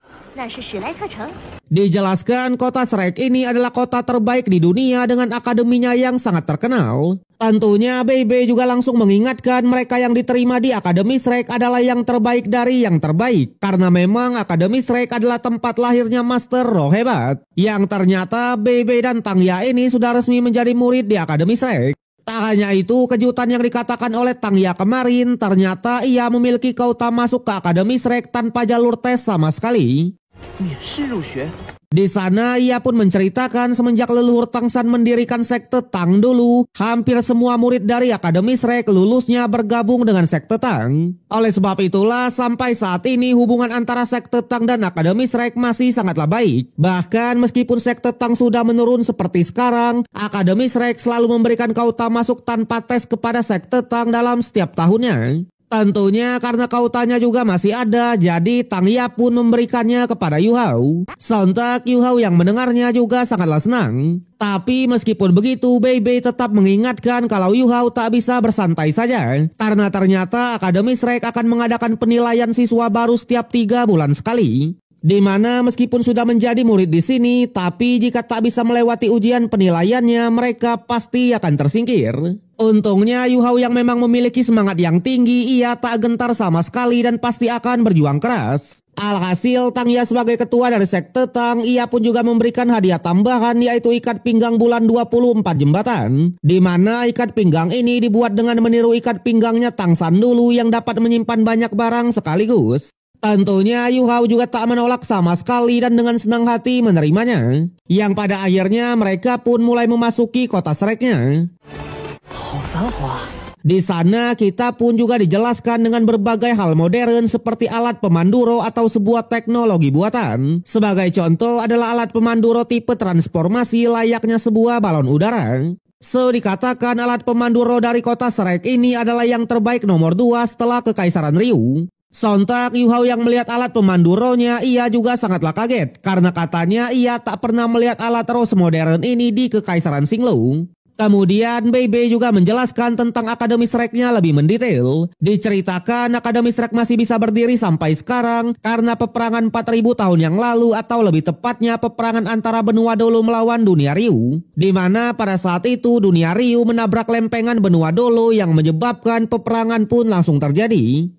Dijelaskan kota Shrek ini adalah kota terbaik di dunia dengan akademinya yang sangat terkenal. Tentunya Bebe juga langsung mengingatkan mereka yang diterima di Akademi Shrek adalah yang terbaik dari yang terbaik. Karena memang Akademi Shrek adalah tempat lahirnya Master Roh hebat. Yang ternyata Bebe dan Tang Ya ini sudah resmi menjadi murid di Akademi Shrek. Tak hanya itu, kejutan yang dikatakan oleh Tang Ya kemarin, ternyata ia memiliki kuota masuk ke Akademi Shrek tanpa jalur tes sama sekali. Di sana ia pun menceritakan semenjak leluhur Tang San mendirikan sekte Tang dulu, hampir semua murid dari Akademi Shrek lulusnya bergabung dengan sekte Tang. Oleh sebab itulah sampai saat ini hubungan antara sekte Tang dan Akademi Shrek masih sangatlah baik. Bahkan meskipun sekte Tang sudah menurun seperti sekarang, Akademi Shrek selalu memberikan kuota masuk tanpa tes kepada sekte Tang dalam setiap tahunnya. Tentunya karena kautanya juga masih ada, jadi Tang Ya pun memberikannya kepada Yu Hao. Sontak Yu Hao yang mendengarnya juga sangatlah senang. Tapi meskipun begitu, Bebe tetap mengingatkan kalau Yu Hao tak bisa bersantai saja. Karena ternyata Akademi Shrek akan mengadakan penilaian siswa baru setiap 3 bulan sekali. Di mana meskipun sudah menjadi murid di sini, tapi jika tak bisa melewati ujian penilaiannya, mereka pasti akan tersingkir. Untungnya Yu Hao yang memang memiliki semangat yang tinggi, ia tak gentar sama sekali dan pasti akan berjuang keras. Alhasil Tang Ya sebagai ketua dari sekte Tang, ia pun juga memberikan hadiah tambahan yaitu ikat pinggang bulan 24 jembatan. Di mana ikat pinggang ini dibuat dengan meniru ikat pinggangnya Tang San dulu yang dapat menyimpan banyak barang sekaligus. Tentunya Yu Hao juga tak menolak sama sekali dan dengan senang hati menerimanya. Yang pada akhirnya mereka pun mulai memasuki kota Shreknya. Di sana kita pun juga dijelaskan dengan berbagai hal modern seperti alat pemandu roh atau sebuah teknologi buatan. Sebagai contoh adalah alat pemandu roh tipe transformasi layaknya sebuah balon udara. Dikatakan alat pemandu roh dari kota Shrek ini adalah yang terbaik nomor 2 setelah Kekaisaran Ryu. Sontak Yu Hao yang melihat alat pemandu rohnya, ia juga sangatlah kaget karena katanya ia tak pernah melihat alat roh semodern ini di Kekaisaran Xinglu. Kemudian Bebe juga menjelaskan tentang Akademi Shrek-nya lebih mendetail. Diceritakan Akademi Shrek masih bisa berdiri sampai sekarang karena peperangan 4000 tahun yang lalu, atau lebih tepatnya peperangan antara benua Dolo melawan dunia Ryu, di mana pada saat itu dunia Ryu menabrak lempengan benua Dolo yang menyebabkan peperangan pun langsung terjadi.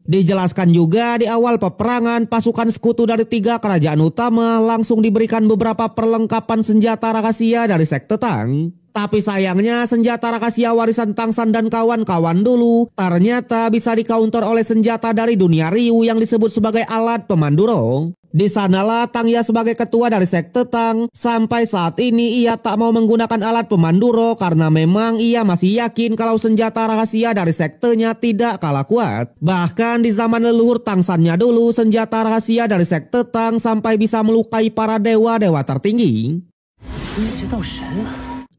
Dijelaskan juga di awal peperangan, pasukan sekutu dari 3 kerajaan utama langsung diberikan beberapa perlengkapan senjata rahasia dari sekte Tang. Tapi sayangnya senjata rahasia warisan Tang San dan kawan-kawan dulu ternyata bisa di-counter oleh senjata dari dunia Ryu yang disebut sebagai alat pemandu roh. Di sanalah Tang Ya sebagai ketua dari sekte Tang sampai saat ini ia tak mau menggunakan alat pemandu roh karena memang ia masih yakin kalau senjata rahasia dari sektenya tidak kalah kuat. Bahkan di zaman leluhur Tang San-nya dulu, senjata rahasia dari sekte Tang sampai bisa melukai para dewa-dewa tertinggi.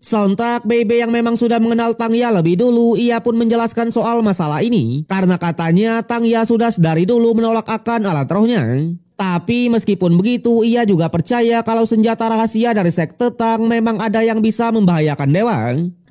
Sontak Bebe yang memang sudah mengenal Tang Ya lebih dulu, ia pun menjelaskan soal masalah ini karena katanya Tang Ya sudah dari dulu menolak akan alat rohnya. Tapi meskipun begitu, ia juga percaya kalau senjata rahasia dari sekte Tang memang ada yang bisa membahayakan dewa.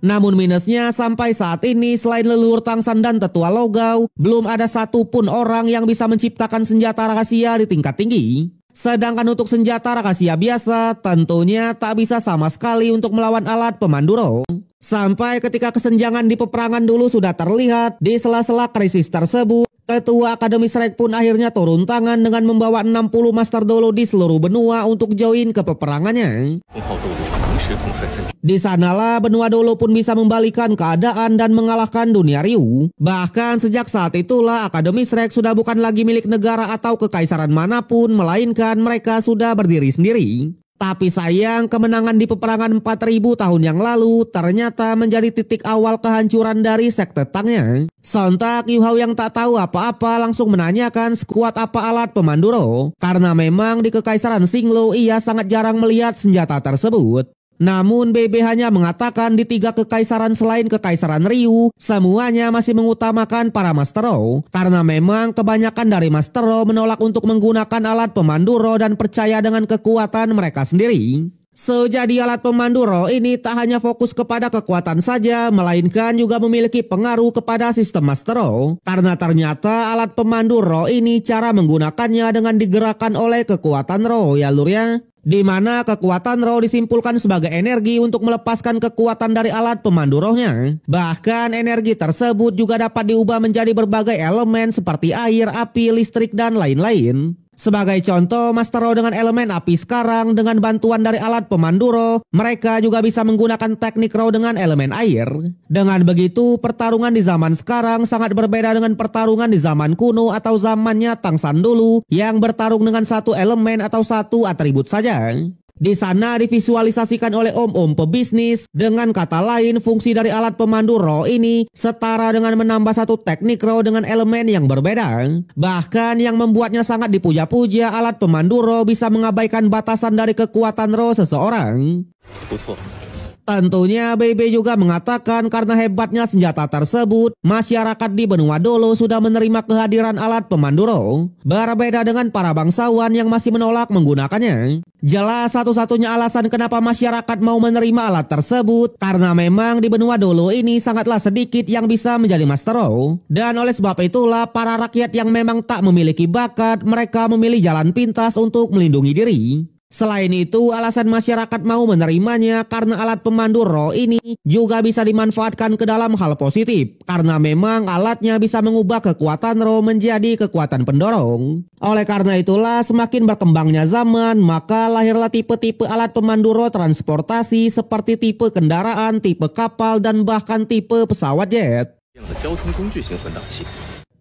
Namun minusnya sampai saat ini selain leluhur Tang San dan tetua Logao, belum ada satupun orang yang bisa menciptakan senjata rahasia di tingkat tinggi. Sedangkan untuk senjata rahasia biasa tentunya tak bisa sama sekali untuk melawan alat pemandu roh. Sampai ketika kesenjangan di peperangan dulu sudah terlihat, di sela-sela krisis tersebut, Ketua Akademi Shrek pun akhirnya turun tangan dengan membawa 60 Master Dolo di seluruh benua untuk join ke peperangannya. Di sanalah benua Dolo pun bisa membalikan keadaan dan mengalahkan dunia Ryu. Bahkan sejak saat itulah Akademi Shrek sudah bukan lagi milik negara atau kekaisaran manapun, melainkan mereka sudah berdiri sendiri. Tapi sayang, kemenangan di peperangan 4000 tahun yang lalu ternyata menjadi titik awal kehancuran dari sekte Tangnya. Sontak Yu Hao yang tak tahu apa-apa langsung menanyakan sekuat apa alat pemandu roh, karena memang di Kekaisaran Xinglu ia sangat jarang melihat senjata tersebut. Namun Bebe hanya mengatakan di 3 kekaisaran selain Kekaisaran Ryu, semuanya masih mengutamakan para Master Roh, karena memang kebanyakan dari Master Roh menolak untuk menggunakan alat pemandu roh dan percaya dengan kekuatan mereka sendiri. Jadi alat pemandu roh ini tak hanya fokus kepada kekuatan saja, melainkan juga memiliki pengaruh kepada sistem Master Roh, karena ternyata alat pemandu roh ini cara menggunakannya dengan digerakkan oleh kekuatan roh ya lur ya. Di mana kekuatan roh disimpulkan sebagai energi untuk melepaskan kekuatan dari alat pemandu rohnya. Bahkan energi tersebut juga dapat diubah menjadi berbagai elemen seperti air, api, listrik, dan lain-lain. Sebagai contoh, Master Roh dengan elemen api sekarang dengan bantuan dari alat pemandu roh, mereka juga bisa menggunakan teknik roh dengan elemen air. Dengan begitu, pertarungan di zaman sekarang sangat berbeda dengan pertarungan di zaman kuno atau zamannya Tang San dulu yang bertarung dengan satu elemen atau satu atribut saja. Di sana divisualisasikan oleh om-om pebisnis, dengan kata lain fungsi dari alat pemandu roh ini setara dengan menambah satu teknik roh dengan elemen yang berbeda. Bahkan yang membuatnya sangat dipuja-puja, alat pemandu roh bisa mengabaikan batasan dari kekuatan roh seseorang. Tentunya Bebe juga mengatakan karena hebatnya senjata tersebut, masyarakat di benua Dolo sudah menerima kehadiran alat pemandu roh. Berbeda dengan para bangsawan yang masih menolak menggunakannya. Jelas satu-satunya alasan kenapa masyarakat mau menerima alat tersebut karena memang di benua Dolo ini sangatlah sedikit yang bisa menjadi Master Roh. Dan oleh sebab itulah para rakyat yang memang tak memiliki bakat, mereka memilih jalan pintas untuk melindungi diri. Selain itu, alasan masyarakat mau menerimanya karena alat pemandu roh ini juga bisa dimanfaatkan ke dalam hal positif, karena memang alatnya bisa mengubah kekuatan roh menjadi kekuatan pendorong. Oleh karena itulah, semakin berkembangnya zaman, maka lahirlah tipe-tipe alat pemandu roh transportasi seperti tipe kendaraan, tipe kapal, dan bahkan tipe pesawat jet.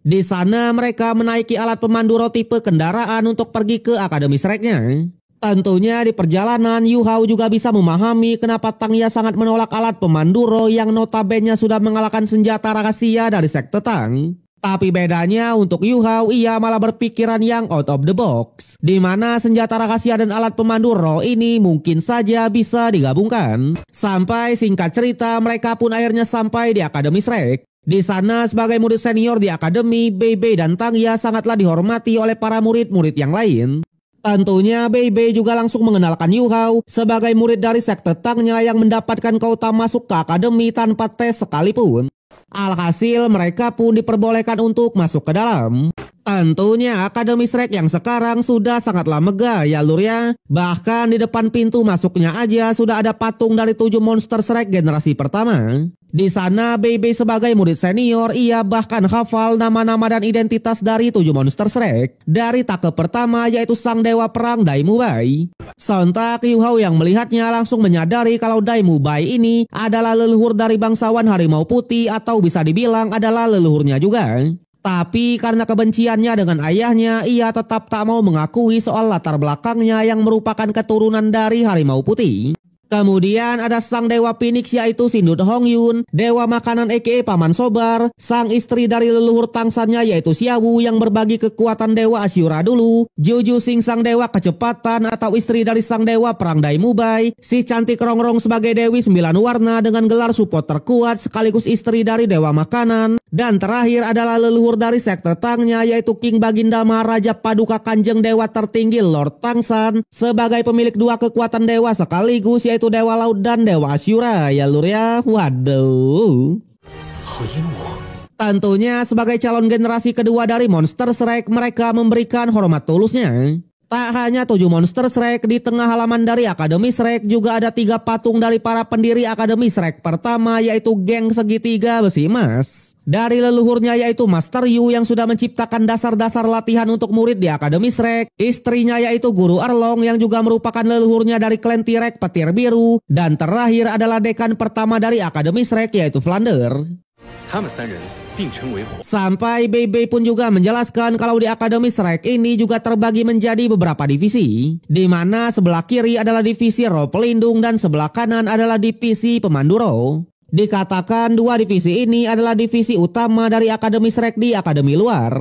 Di sana mereka menaiki alat pemandu roh tipe kendaraan untuk pergi ke Akademi Shrek-nya. Tentunya di perjalanan Yu Hao juga bisa memahami kenapa Tang Ya sangat menolak alat pemandu roh yang notabene sudah mengalahkan senjata rahasia dari sekte Tang. Tapi bedanya untuk Yu Hao, ia malah berpikiran yang out of the box, di mana senjata rahasia dan alat pemandu roh ini mungkin saja bisa digabungkan. Sampai singkat cerita, mereka pun akhirnya sampai di Akademi Shrek. Di sana sebagai murid senior di akademi, Bei Bei dan Tangya sangatlah dihormati oleh para murid-murid yang lain. Tentunya Bei Bei juga langsung mengenalkan Yu Hao sebagai murid dari sekte Tangnya yang mendapatkan kuota masuk ke akademi tanpa tes sekalipun. Alhasil mereka pun diperbolehkan untuk masuk ke dalam. Tentunya Akademi Shrek yang sekarang sudah sangatlah megah ya lur ya. Bahkan di depan pintu masuknya aja sudah ada patung dari 7 monster Shrek generasi pertama. Di sana Bei Bei sebagai murid senior, ia bahkan hafal nama-nama dan identitas dari 7 monster Shrek. Dari take pertama yaitu sang dewa perang Dai Mubai. Sontak Yu Hao yang melihatnya langsung menyadari kalau Dai Mubai ini adalah leluhur dari bangsawan harimau putih atau bisa dibilang adalah leluhurnya juga. Tapi karena kebenciannya dengan ayahnya, ia tetap tak mau mengakui soal latar belakangnya yang merupakan keturunan dari harimau putih. Kemudian ada sang dewa Phoenix yaitu Sindut Hongyun, dewa makanan aka Paman Sobar, sang istri dari leluhur tangsannya yaitu Xiaowu yang berbagi kekuatan dewa Asyura dulu, Juju Sing sang dewa kecepatan atau istri dari sang dewa perang Dai Mubai, si cantik Rongrong sebagai Dewi 9 warna dengan gelar support terkuat sekaligus istri dari dewa makanan, dan terakhir adalah leluhur dari sekte Tangnya yaitu King Baginda Maharaja Paduka Kanjeng Dewa tertinggi Lord Tangsan sebagai pemilik 2 kekuatan dewa sekaligus yaitu Dewa Laut dan Dewa Asyura ya lur ya. Waduh. Tentunya sebagai calon generasi kedua dari monster Shrek, mereka memberikan hormat tulusnya. Tak hanya 7 monster Shrek, di tengah halaman dari Akademi Shrek juga ada 3 patung dari para pendiri Akademi Shrek pertama yaitu geng segitiga besi emas. Dari leluhurnya yaitu Master Yu yang sudah menciptakan dasar-dasar latihan untuk murid di Akademi Shrek, istrinya yaitu Guru Arlong yang juga merupakan leluhurnya dari klan T-Rex Petir Biru, dan terakhir adalah dekan pertama dari Akademi Shrek yaitu Flounder. Sampai Bei Bei pun juga menjelaskan kalau di Akademi Shrek ini juga terbagi menjadi beberapa divisi, di mana sebelah kiri adalah divisi roh pelindung dan sebelah kanan adalah divisi pemandu roh. Dikatakan 2 divisi ini adalah divisi utama dari Akademi Shrek di akademi luar.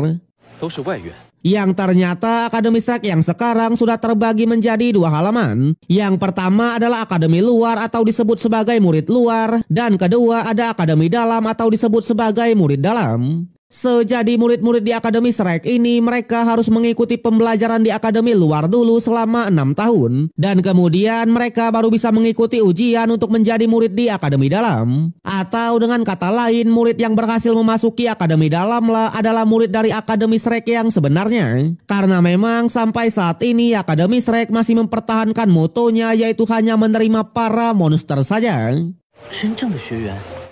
Yang ternyata Akademi Shrek yang sekarang sudah terbagi menjadi 2 halaman. Yang pertama adalah akademi luar atau disebut sebagai murid luar, dan kedua ada akademi dalam atau disebut sebagai murid dalam. Sejadi murid-murid di Akademi Shrek ini mereka harus mengikuti pembelajaran di akademi luar dulu selama 6 tahun. Dan kemudian mereka baru bisa mengikuti ujian untuk menjadi murid di akademi dalam. Atau dengan kata lain, murid yang berhasil memasuki akademi dalam lah adalah murid dari Akademi Shrek yang sebenarnya. Karena memang sampai saat ini Akademi Shrek masih mempertahankan motonya yaitu hanya menerima para monster saja.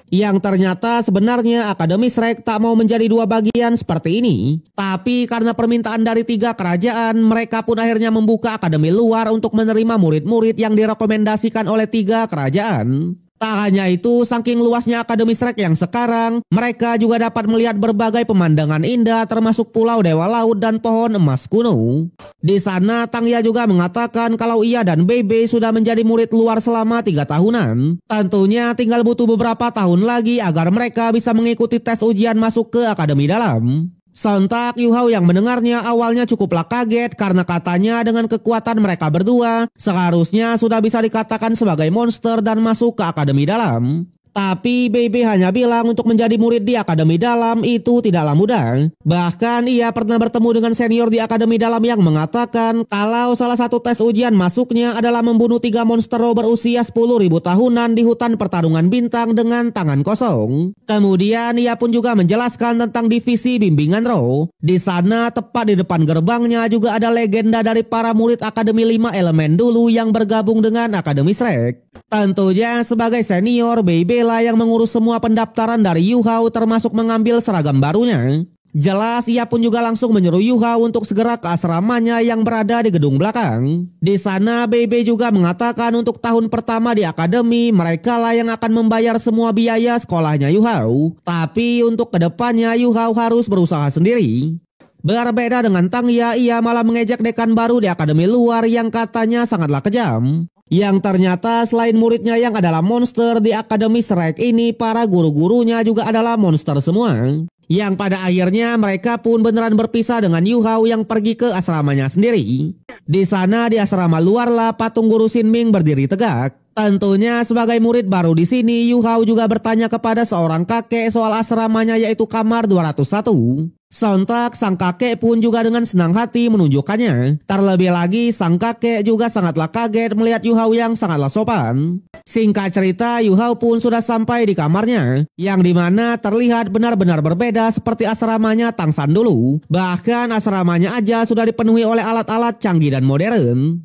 Yang ternyata sebenarnya Akademi Shrek tak mau menjadi 2 bagian seperti ini. Tapi karena permintaan dari 3 kerajaan, mereka pun akhirnya membuka akademi luar untuk menerima murid-murid yang direkomendasikan oleh 3 kerajaan. Tak hanya itu, saking luasnya Akademi Shrek yang sekarang, mereka juga dapat melihat berbagai pemandangan indah termasuk Pulau Dewa Laut dan pohon emas kuno. Di sana Tangya juga mengatakan kalau ia dan Bei Bei sudah menjadi murid luar selama 3 tahunan. Tentunya tinggal butuh beberapa tahun lagi agar mereka bisa mengikuti tes ujian masuk ke akademi dalam. Sontak Yu Hao yang mendengarnya awalnya cukuplah kaget karena katanya dengan kekuatan mereka berdua seharusnya sudah bisa dikatakan sebagai monster dan masuk ke akademi dalam. Tapi Bei Bei hanya bilang untuk menjadi murid di akademi dalam itu tidaklah mudah. Bahkan ia pernah bertemu dengan senior di akademi dalam yang mengatakan kalau salah satu tes ujian masuknya adalah membunuh 3 monster roh berusia 10.000 tahunan di hutan pertarungan bintang dengan tangan kosong. Kemudian ia pun juga menjelaskan tentang divisi bimbingan roh. Di sana tepat di depan gerbangnya juga ada legenda dari para murid akademi 5 elemen dulu yang bergabung dengan Akademi Shrek. Tentunya sebagai senior, Bei Bei lah yang mengurus semua pendaftaran dari Yu Hao termasuk mengambil seragam barunya. Jelas ia pun juga langsung menyuruh Yu Hao untuk segera ke asramanya yang berada di gedung belakang. Di sana Bei Bei juga mengatakan untuk tahun pertama di akademi mereka lah yang akan membayar semua biaya sekolahnya Yu Hao. Tapi untuk kedepannya Yu Hao harus berusaha sendiri. Berbeda dengan Tangya, ia malah mengejek dekan baru di akademi luar yang katanya sangatlah kejam. Yang ternyata selain muridnya yang adalah monster di Akademi Shrek ini, para guru-gurunya juga adalah monster semua. Yang pada akhirnya mereka pun beneran berpisah dengan Yu Hao yang pergi ke asramanya sendiri. Di sana di asrama luarlah patung guru Xin Ming berdiri tegak. Tentunya sebagai murid baru di sini, Yu Hao juga bertanya kepada seorang kakek soal asramanya yaitu kamar 201. Sontak sang kakek pun juga dengan senang hati menunjukkannya. Terlebih lagi sang kakek juga sangatlah kaget melihat Yu Hao yang sangatlah sopan. Singkat cerita, Yu Hao pun sudah sampai di kamarnya, yang dimana terlihat benar-benar berbeda seperti asramanya Tang San dulu. Bahkan asramanya aja sudah dipenuhi oleh alat-alat canggih dan modern.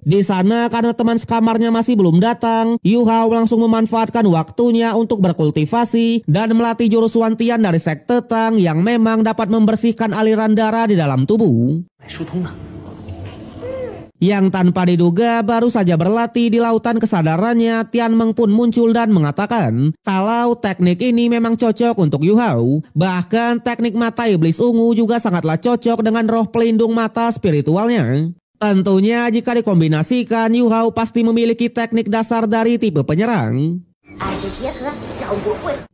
Di sana karena teman sekamarnya masih belum datang, Yu Hao langsung memanfaatkan waktunya untuk berkultivasi dan melatih jurus Wantian dari sekte Tang yang memang dapat membersihkan aliran darah di dalam tubuh. Yang tanpa diduga baru saja berlatih di lautan kesadarannya, Tian Meng pun muncul dan mengatakan kalau teknik ini memang cocok untuk Yu Hao. Bahkan teknik mata iblis ungu juga sangatlah cocok dengan roh pelindung mata spiritualnya. Tentunya jika dikombinasikan, Yu Hao pasti memiliki teknik dasar dari tipe penyerang.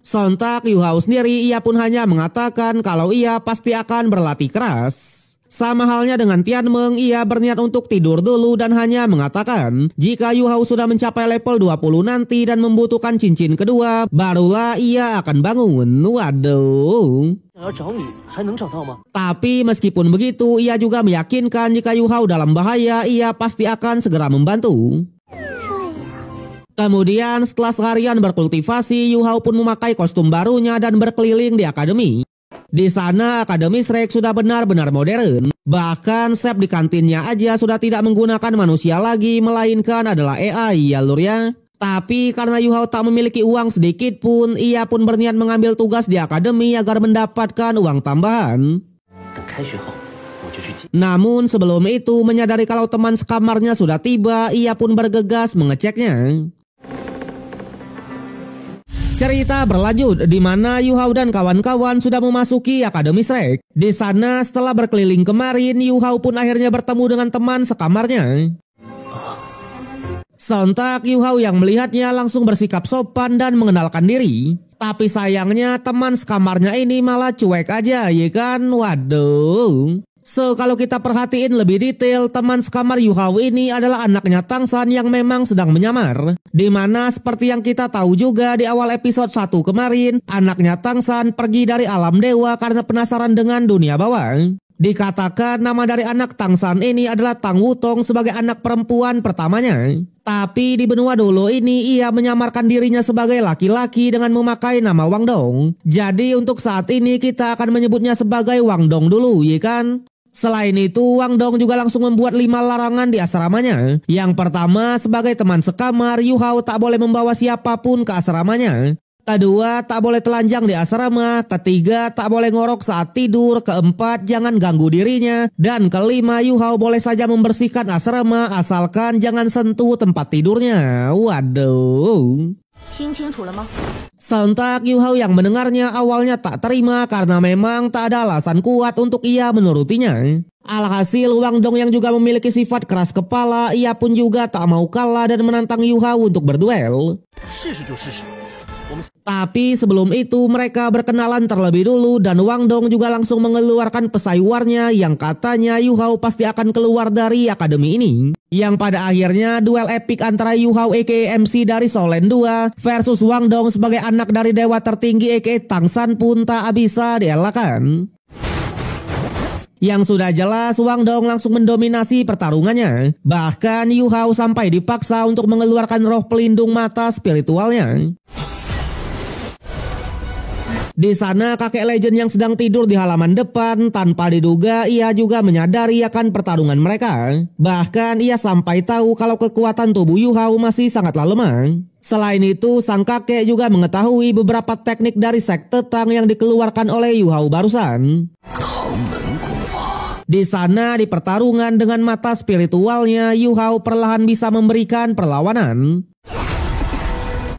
Sontak Yu Hao sendiri ia pun hanya mengatakan kalau ia pasti akan berlatih keras. Sama halnya dengan Tian Meng, ia berniat untuk tidur dulu dan hanya mengatakan jika Yu Hao sudah mencapai level 20 nanti dan membutuhkan cincin kedua, barulah ia akan bangun. Waduh. Tapi meskipun begitu, ia juga meyakinkan jika Yu Hao dalam bahaya, ia pasti akan segera membantu. Kemudian setelah seharian berkultivasi, Yu Hao pun memakai kostum barunya dan berkeliling di akademi. Di sana akademi Shrek sudah benar-benar modern. Bahkan chef di kantinnya aja sudah tidak menggunakan manusia lagi, melainkan adalah AI ya lur ya. Tapi karena Yu Hao tak memiliki uang sedikit pun, ia pun berniat mengambil tugas di akademi agar mendapatkan uang tambahan. Namun sebelum itu menyadari kalau teman sekamarnya sudah tiba, ia pun bergegas mengeceknya. Cerita berlanjut di mana Yu Hao dan kawan-kawan sudah memasuki Akademi Shrek. Di sana setelah berkeliling kemarin, Yu Hao pun akhirnya bertemu dengan teman sekamarnya. Sontak Yu Hao yang melihatnya langsung bersikap sopan dan mengenalkan diri. Tapi sayangnya teman sekamarnya ini malah cuek aja ya kan. Waduh. So kalau kita perhatiin lebih detail, teman sekamar Yu Hao ini adalah anaknya Tang San yang memang sedang menyamar. Dimana seperti yang kita tahu juga di awal episode 1 kemarin, anaknya Tang San pergi dari alam dewa karena penasaran dengan dunia bawah. Dikatakan nama dari anak Tang San ini adalah Tang Wutong sebagai anak perempuan pertamanya. Tapi di benua Dolo ini ia menyamarkan dirinya sebagai laki-laki dengan memakai nama Wang Dong. Jadi untuk saat ini kita akan menyebutnya sebagai Wang Dong dulu ya kan. Selain itu, Wang Dong juga langsung membuat 5 larangan di asramanya. Yang pertama, sebagai teman sekamar, Yu Hao tak boleh membawa siapapun ke asramanya. Kedua, tak boleh telanjang di asrama. Ketiga, tak boleh ngorok saat tidur. Keempat, jangan ganggu dirinya. Dan kelima, Yu Hao boleh saja membersihkan asrama asalkan jangan sentuh tempat tidurnya. Waduh. Sontak Yu Hao yang mendengarnya awalnya tak terima karena memang tak ada alasan kuat untuk ia menurutinya. Alhasil Wang Dong yang juga memiliki sifat keras kepala, ia pun juga tak mau kalah dan menantang Yu Hao untuk berduel. Tapi sebelum itu mereka berkenalan terlebih dulu dan Wang Dong juga langsung mengeluarkan pesayuarnya yang katanya Yu Hao pasti akan keluar dari akademi ini. Yang pada akhirnya duel epik antara Yu Hao aka MC dari Solen 2 versus Wang Dong sebagai anak dari dewa tertinggi aka Tang San pun tak bisa dielakkan. Yang sudah jelas Wang Dong langsung mendominasi pertarungannya. Bahkan Yu Hao sampai dipaksa untuk mengeluarkan roh pelindung mata spiritualnya. Di sana kakek legend yang sedang tidur di halaman depan, tanpa diduga ia juga menyadari akan pertarungan mereka. Bahkan ia sampai tahu kalau kekuatan tubuh Yu Hao masih sangatlah lemah. Selain itu, sang kakek juga mengetahui beberapa teknik dari sekte Tang yang dikeluarkan oleh Yu Hao barusan. Di sana di pertarungan dengan mata spiritualnya, Yu Hao perlahan bisa memberikan perlawanan.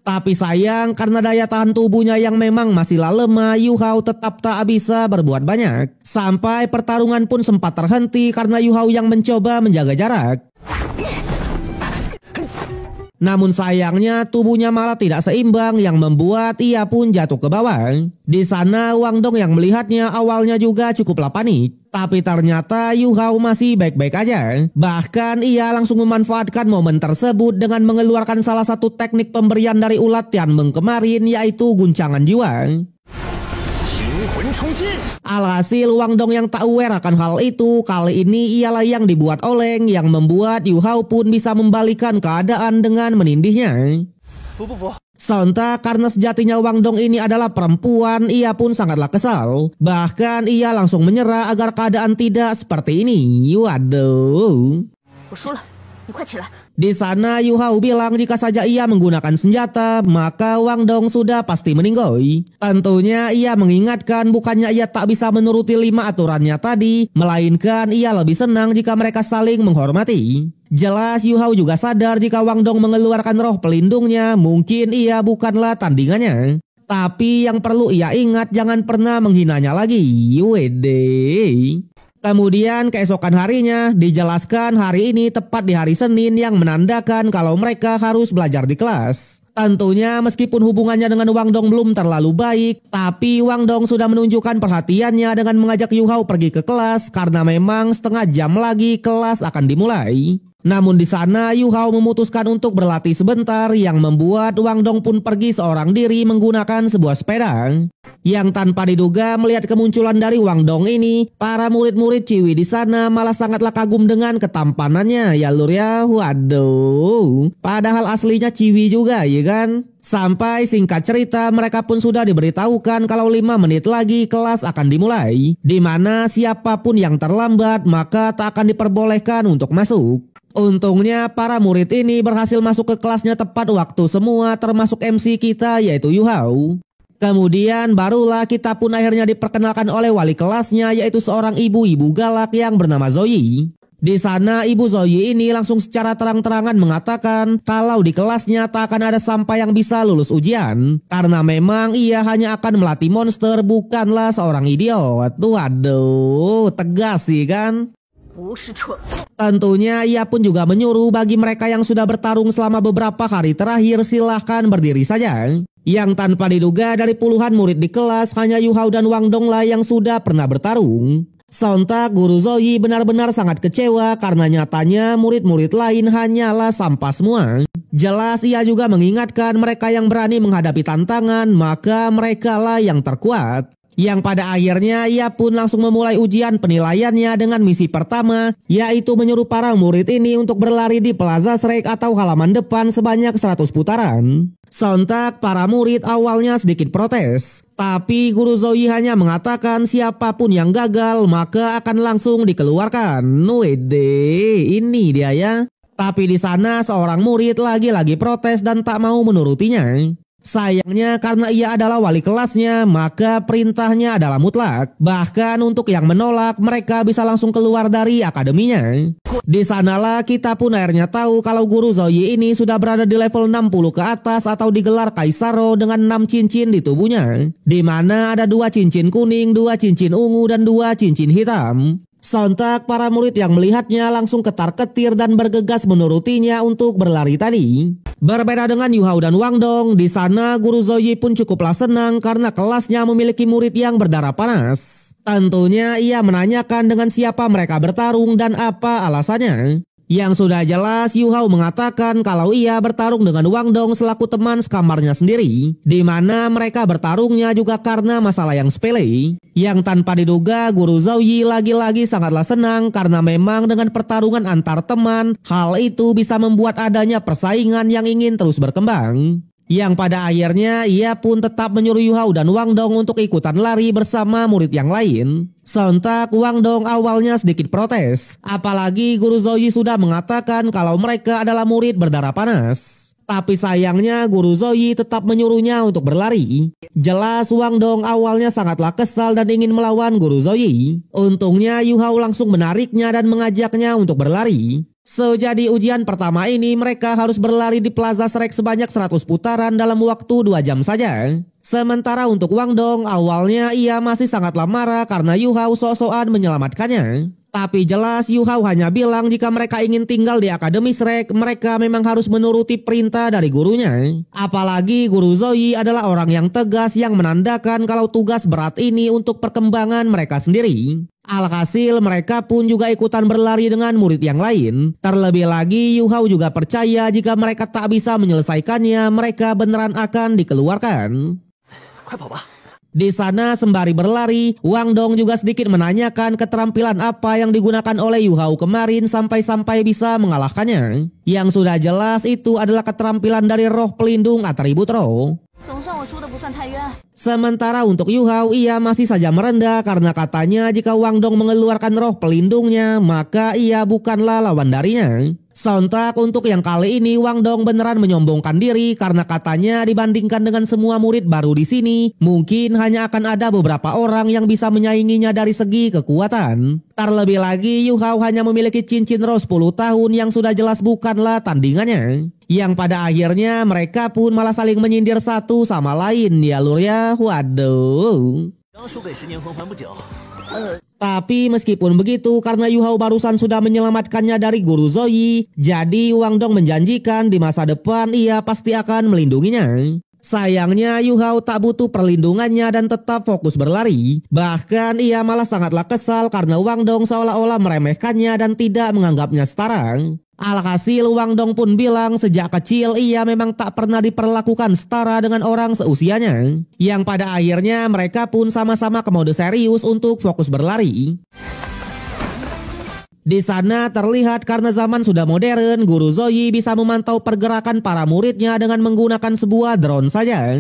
Tapi sayang karena daya tahan tubuhnya yang memang masihlah lemah, Yu Hao tetap tak bisa berbuat banyak. Sampai pertarungan pun sempat terhenti karena Yu Hao yang mencoba menjaga jarak. Namun sayangnya tubuhnya malah tidak seimbang yang membuat ia pun jatuh ke bawah. Di sana Wang Dong yang melihatnya awalnya juga cukuplah panik. Tapi ternyata Yu Hao masih baik-baik aja. Bahkan ia langsung memanfaatkan momen tersebut dengan mengeluarkan salah satu teknik pemberian dari ulat Tianmeng kemarin, yaitu guncangan jiwa. Alhasil Wang Dong yang tak aware akan hal itu, kali ini ialah yang dibuat oleng yang membuat Yu Hao pun bisa membalikan keadaan dengan menindihnya. Sontak karena sejatinya Wang Dong ini adalah perempuan, ia pun sangatlah kesal. Bahkan ia langsung menyerah agar keadaan tidak seperti ini. Waduh. Di sana Yu Hao bilang jika saja ia menggunakan senjata, maka Wang Dong sudah pasti meninggoy. Tentunya ia mengingatkan bukannya ia tak bisa menuruti 5 aturannya tadi, melainkan ia lebih senang jika mereka saling menghormati. Jelas Yu Hao juga sadar jika Wang Dong mengeluarkan roh pelindungnya, mungkin ia bukanlah tandingannya. Tapi yang perlu ia ingat jangan pernah menghinanya lagi. Wede. Kemudian keesokan harinya dijelaskan hari ini tepat di hari Senin yang menandakan kalau mereka harus belajar di kelas. Tentunya meskipun hubungannya dengan Wang Dong belum terlalu baik, tapi Wang Dong sudah menunjukkan perhatiannya dengan mengajak Yu Hao pergi ke kelas karena memang setengah jam lagi kelas akan dimulai. Namun di sana Yu Hao memutuskan untuk berlatih sebentar yang membuat Wang Dong pun pergi seorang diri menggunakan sebuah sepeda. Yang tanpa diduga melihat kemunculan dari Wang Dong ini, para murid-murid Ciwi di sana malah sangatlah kagum dengan ketampanannya ya lur ya. Waduh, padahal aslinya Ciwi juga ya kan. Sampai singkat cerita mereka pun sudah diberitahukan kalau 5 menit lagi kelas akan dimulai, di mana siapapun yang terlambat maka tak akan diperbolehkan untuk masuk. Untungnya para murid ini berhasil masuk ke kelasnya tepat waktu semua, termasuk MC kita yaitu Yu Hao. Kemudian barulah kita pun akhirnya diperkenalkan oleh wali kelasnya, yaitu seorang ibu-ibu galak yang bernama Zoe. Di sana Ibu Zoe ini langsung secara terang-terangan mengatakan kalau di kelasnya tak akan ada sampah yang bisa lulus ujian, karena memang ia hanya akan melatih monster, bukanlah seorang idiot. Waduh, tegas sih kan? Tentunya ia pun juga menyuruh bagi mereka yang sudah bertarung selama beberapa hari terakhir silahkan berdiri saja. Yang tanpa diduga dari puluhan murid di kelas hanya Yu Hao dan Wang Dong lah yang sudah pernah bertarung. Sontak Guru Zoe benar-benar sangat kecewa karena nyatanya murid-murid lain hanyalah sampah semua. Jelas ia juga mengingatkan mereka yang berani menghadapi tantangan maka mereka lah yang terkuat. Yang pada akhirnya ia pun langsung memulai ujian penilaiannya dengan misi pertama, yaitu menyuruh para murid ini untuk berlari di Plaza Shrek atau halaman depan sebanyak 100 putaran. Sontak para murid awalnya sedikit protes, tapi Guru Zoe hanya mengatakan siapapun yang gagal maka akan langsung dikeluarkan. Wede, ini dia ya. Tapi di sana seorang murid lagi-lagi protes dan tak mau menurutinya. Sayangnya karena ia adalah wali kelasnya, maka perintahnya adalah mutlak. Bahkan untuk yang menolak, mereka bisa langsung keluar dari akademinya. Di sanalah kita pun akhirnya tahu kalau Guru Zoe ini sudah berada di level 60 ke atas atau digelar Kaisaro dengan 6 cincin di tubuhnya. Di mana ada 2 cincin kuning, 2 cincin ungu, dan 2 cincin hitam. Sontak para murid yang melihatnya langsung ketar-ketir dan bergegas menurutinya untuk berlari tadi. Berbeda dengan Yu Hao dan Wang Dong, di sana Guru Zoe pun cukuplah senang karena kelasnya memiliki murid yang berdarah panas. Tentunya ia menanyakan dengan siapa mereka bertarung dan apa alasannya. Yang sudah jelas Yu Hao mengatakan kalau ia bertarung dengan Wang Dong selaku teman sekamarnya sendiri, di mana mereka bertarungnya juga karena masalah yang sepele. Yang tanpa diduga Guru Zoe lagi-lagi sangatlah senang karena memang dengan pertarungan antar teman, hal itu bisa membuat adanya persaingan yang ingin terus berkembang. Yang pada akhirnya ia pun tetap menyuruh Yu Hao dan Wang Dong untuk ikutan lari bersama murid yang lain. Sontak Wang Dong awalnya sedikit protes, apalagi Guru Zoe sudah mengatakan kalau mereka adalah murid berdarah panas. Tapi sayangnya Guru Zoe tetap menyuruhnya untuk berlari. Jelas Wang Dong awalnya sangatlah kesal dan ingin melawan Guru Zoe. Untungnya Yu Hao langsung menariknya dan mengajaknya untuk berlari. Jadi ujian pertama ini mereka harus berlari di Plaza Shrek sebanyak 100 putaran dalam waktu 2 jam saja. Sementara untuk Wang Dong awalnya ia masih sangatlah marah karena Yu Hao sok-sokan menyelamatkannya. Tapi jelas Yu Hao hanya bilang jika mereka ingin tinggal di Akademi Shrek, mereka memang harus menuruti perintah dari gurunya. Apalagi Guru Zoe adalah orang yang tegas yang menandakan kalau tugas berat ini untuk perkembangan mereka sendiri. Alhasil mereka pun juga ikutan berlari dengan murid yang lain. Terlebih lagi Yu Hao juga percaya jika mereka tak bisa menyelesaikannya, mereka beneran akan dikeluarkan. Di sana sembari berlari, Wang Dong juga sedikit menanyakan keterampilan apa yang digunakan oleh Yu Hao kemarin sampai-sampai bisa mengalahkannya. Yang sudah jelas itu adalah keterampilan dari roh pelindung atribut roh. Sementara untuk Yu Hao, ia masih saja merendah karena katanya jika Wang Dong mengeluarkan roh pelindungnya, maka ia bukanlah lawan darinya. Sontak untuk yang kali ini Wang Dong beneran menyombongkan diri karena katanya dibandingkan dengan semua murid baru di sini, mungkin hanya akan ada beberapa orang yang bisa menyainginya dari segi kekuatan. Terlebih lagi Yu Hao hanya memiliki cincin roh 10 tahun yang sudah jelas bukanlah tandingannya. Yang pada akhirnya mereka pun malah saling menyindir satu sama lain ya lur ya, waduh. Tapi meskipun begitu, karena Yu Hao barusan sudah menyelamatkannya dari Guru Zoe, jadi Wang Dong menjanjikan di masa depan ia pasti akan melindunginya. Sayangnya Yu Hao tak butuh perlindungannya dan tetap fokus berlari. Bahkan ia malah sangatlah kesal karena Wang Dong seolah-olah meremehkannya dan tidak menganggapnya setara. Alhasil Wang Dong pun bilang sejak kecil ia memang tak pernah diperlakukan setara dengan orang seusianya. Yang pada akhirnya mereka pun sama-sama ke mode serius untuk fokus berlari. Di sana terlihat karena zaman sudah modern, Guru Zoe bisa memantau pergerakan para muridnya dengan menggunakan sebuah drone saja.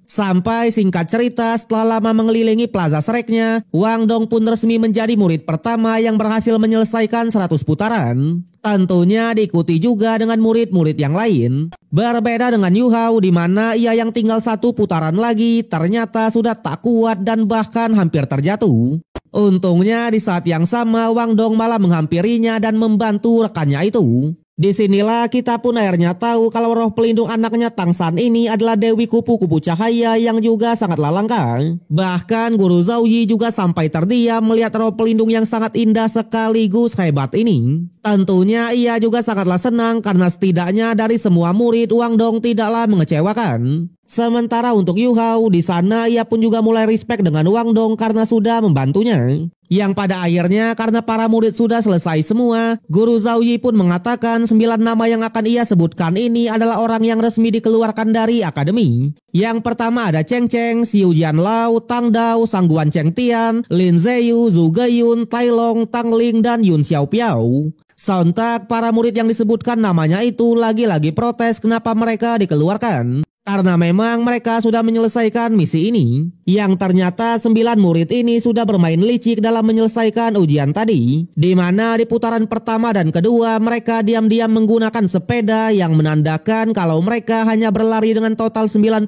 Sampai singkat cerita, setelah lama mengelilingi Plaza Shreknya, Wang Dong pun resmi menjadi murid pertama yang berhasil menyelesaikan 100 putaran. Tentunya diikuti juga dengan murid-murid yang lain. Berbeda dengan Yu Hao di mana ia yang tinggal 1 putaran lagi ternyata sudah tak kuat dan bahkan hampir terjatuh. Untungnya di saat yang sama Wang Dong malah menghampirinya dan membantu rekannya itu. Disinilah kita pun akhirnya tahu kalau roh pelindung anaknya Tang San ini adalah Dewi Kupu-Kupu Cahaya yang juga sangatlah langka. Bahkan Guru Zoe juga sampai terdiam melihat roh pelindung yang sangat indah sekaligus hebat ini. Tentunya ia juga sangatlah senang karena setidaknya dari semua murid Wang Dong tidaklah mengecewakan. Sementara untuk Yu Hao di sana ia pun juga mulai respect dengan Wang Dong karena sudah membantunya. Yang pada akhirnya karena para murid sudah selesai semua, Guru Zoe pun mengatakan 9 nama yang akan ia sebutkan ini adalah orang yang resmi dikeluarkan dari akademi. Yang pertama ada Cheng Cheng, Xiu Jianlao, Tang Dao, Sangguan Cheng Tian, Lin Zheyu, Zhu Geiyun, Tai Long, Tang Ling, dan Yun Xiaopiao. Sontak para murid yang disebutkan namanya itu lagi-lagi protes kenapa mereka dikeluarkan. Karena memang mereka sudah menyelesaikan misi ini. Yang ternyata 9 murid ini sudah bermain licik dalam menyelesaikan ujian tadi. Di mana di putaran pertama dan kedua mereka diam-diam menggunakan sepeda yang menandakan kalau mereka hanya berlari dengan total 98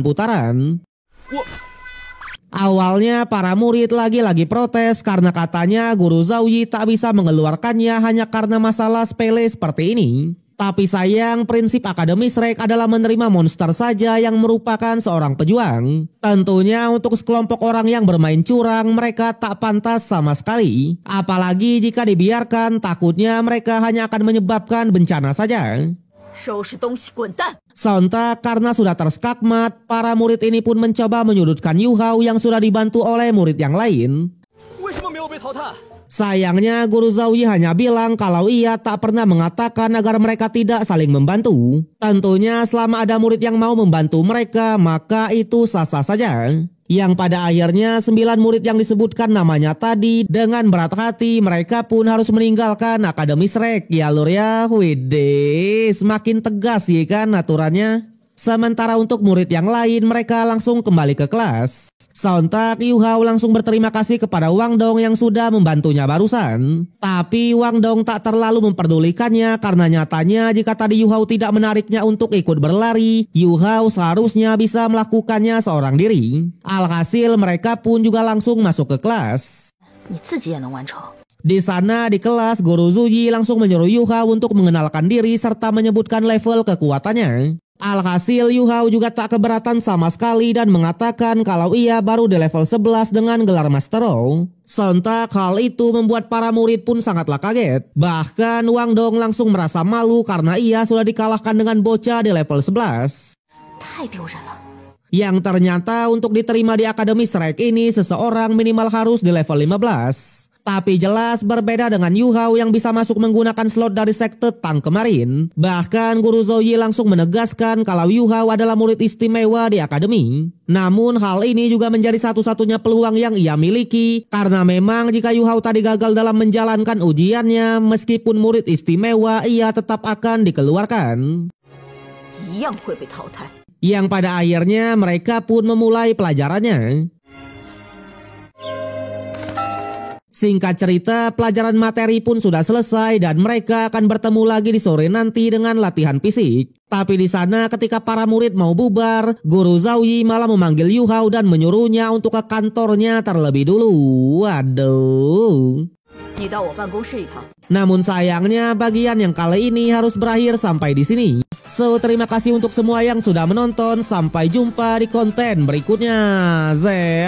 putaran. Awalnya para murid lagi-lagi protes karena katanya Guru Zoe tak bisa mengeluarkannya hanya karena masalah sepele seperti ini. Tapi sayang, prinsip Akademi Shrek adalah menerima monster saja yang merupakan seorang pejuang. Tentunya untuk sekelompok orang yang bermain curang, mereka tak pantas sama sekali. Apalagi jika dibiarkan, takutnya mereka hanya akan menyebabkan bencana saja. Sontak karena sudah terskakmat, para murid ini pun mencoba menyudutkan Yu Hao yang sudah dibantu oleh murid yang lain. Sayangnya Guru Zoe hanya bilang kalau ia tak pernah mengatakan agar mereka tidak saling membantu. Tentunya selama ada murid yang mau membantu mereka, maka itu sah-sah saja. Yang pada akhirnya 9 murid yang disebutkan namanya tadi dengan berat hati mereka pun harus meninggalkan Akademi Shrek ya lur ya. Widih, semakin tegas ya kan aturannya. Sementara untuk murid yang lain mereka langsung kembali ke kelas. Sontak Yu Hao langsung berterima kasih kepada Wang Dong yang sudah membantunya barusan. Tapi Wang Dong tak terlalu memperdulikannya karena nyatanya jika tadi Yu Hao tidak menariknya untuk ikut berlari, Yu Hao seharusnya bisa melakukannya seorang diri. Alhasil mereka pun juga langsung masuk ke kelas. Di sana di kelas Guru Zoe langsung menyuruh Yu Hao untuk mengenalkan diri serta menyebutkan level kekuatannya. Alhasil Yu Hao juga tak keberatan sama sekali dan mengatakan kalau ia baru di level 11 dengan gelar Master Row. Sontak hal itu membuat para murid pun sangatlah kaget. Bahkan Wang Dong langsung merasa malu karena ia sudah dikalahkan dengan bocah di level 11. Yang ternyata untuk diterima di Akademi Shrek ini seseorang minimal harus di level 15. Tapi jelas berbeda dengan Yu Hao yang bisa masuk menggunakan slot dari sekte Tang kemarin. Bahkan Guru Zhou Yi langsung menegaskan kalau Yu Hao adalah murid istimewa di akademi. Namun hal ini juga menjadi satu-satunya peluang yang ia miliki. Karena memang jika Yu Hao tadi gagal dalam menjalankan ujiannya, meskipun murid istimewa, ia tetap akan dikeluarkan. Yang pada akhirnya mereka pun memulai pelajarannya. Singkat cerita, pelajaran materi pun sudah selesai dan mereka akan bertemu lagi di sore nanti dengan latihan fisik. Tapi di sana ketika para murid mau bubar, Guru Zhou Yi malah memanggil Yu Hao dan menyuruhnya untuk ke kantornya terlebih dulu. Waduh. Namun sayangnya bagian yang kali ini harus berakhir sampai di sini. So, terima kasih untuk semua yang sudah menonton. Sampai jumpa di konten berikutnya. Zee.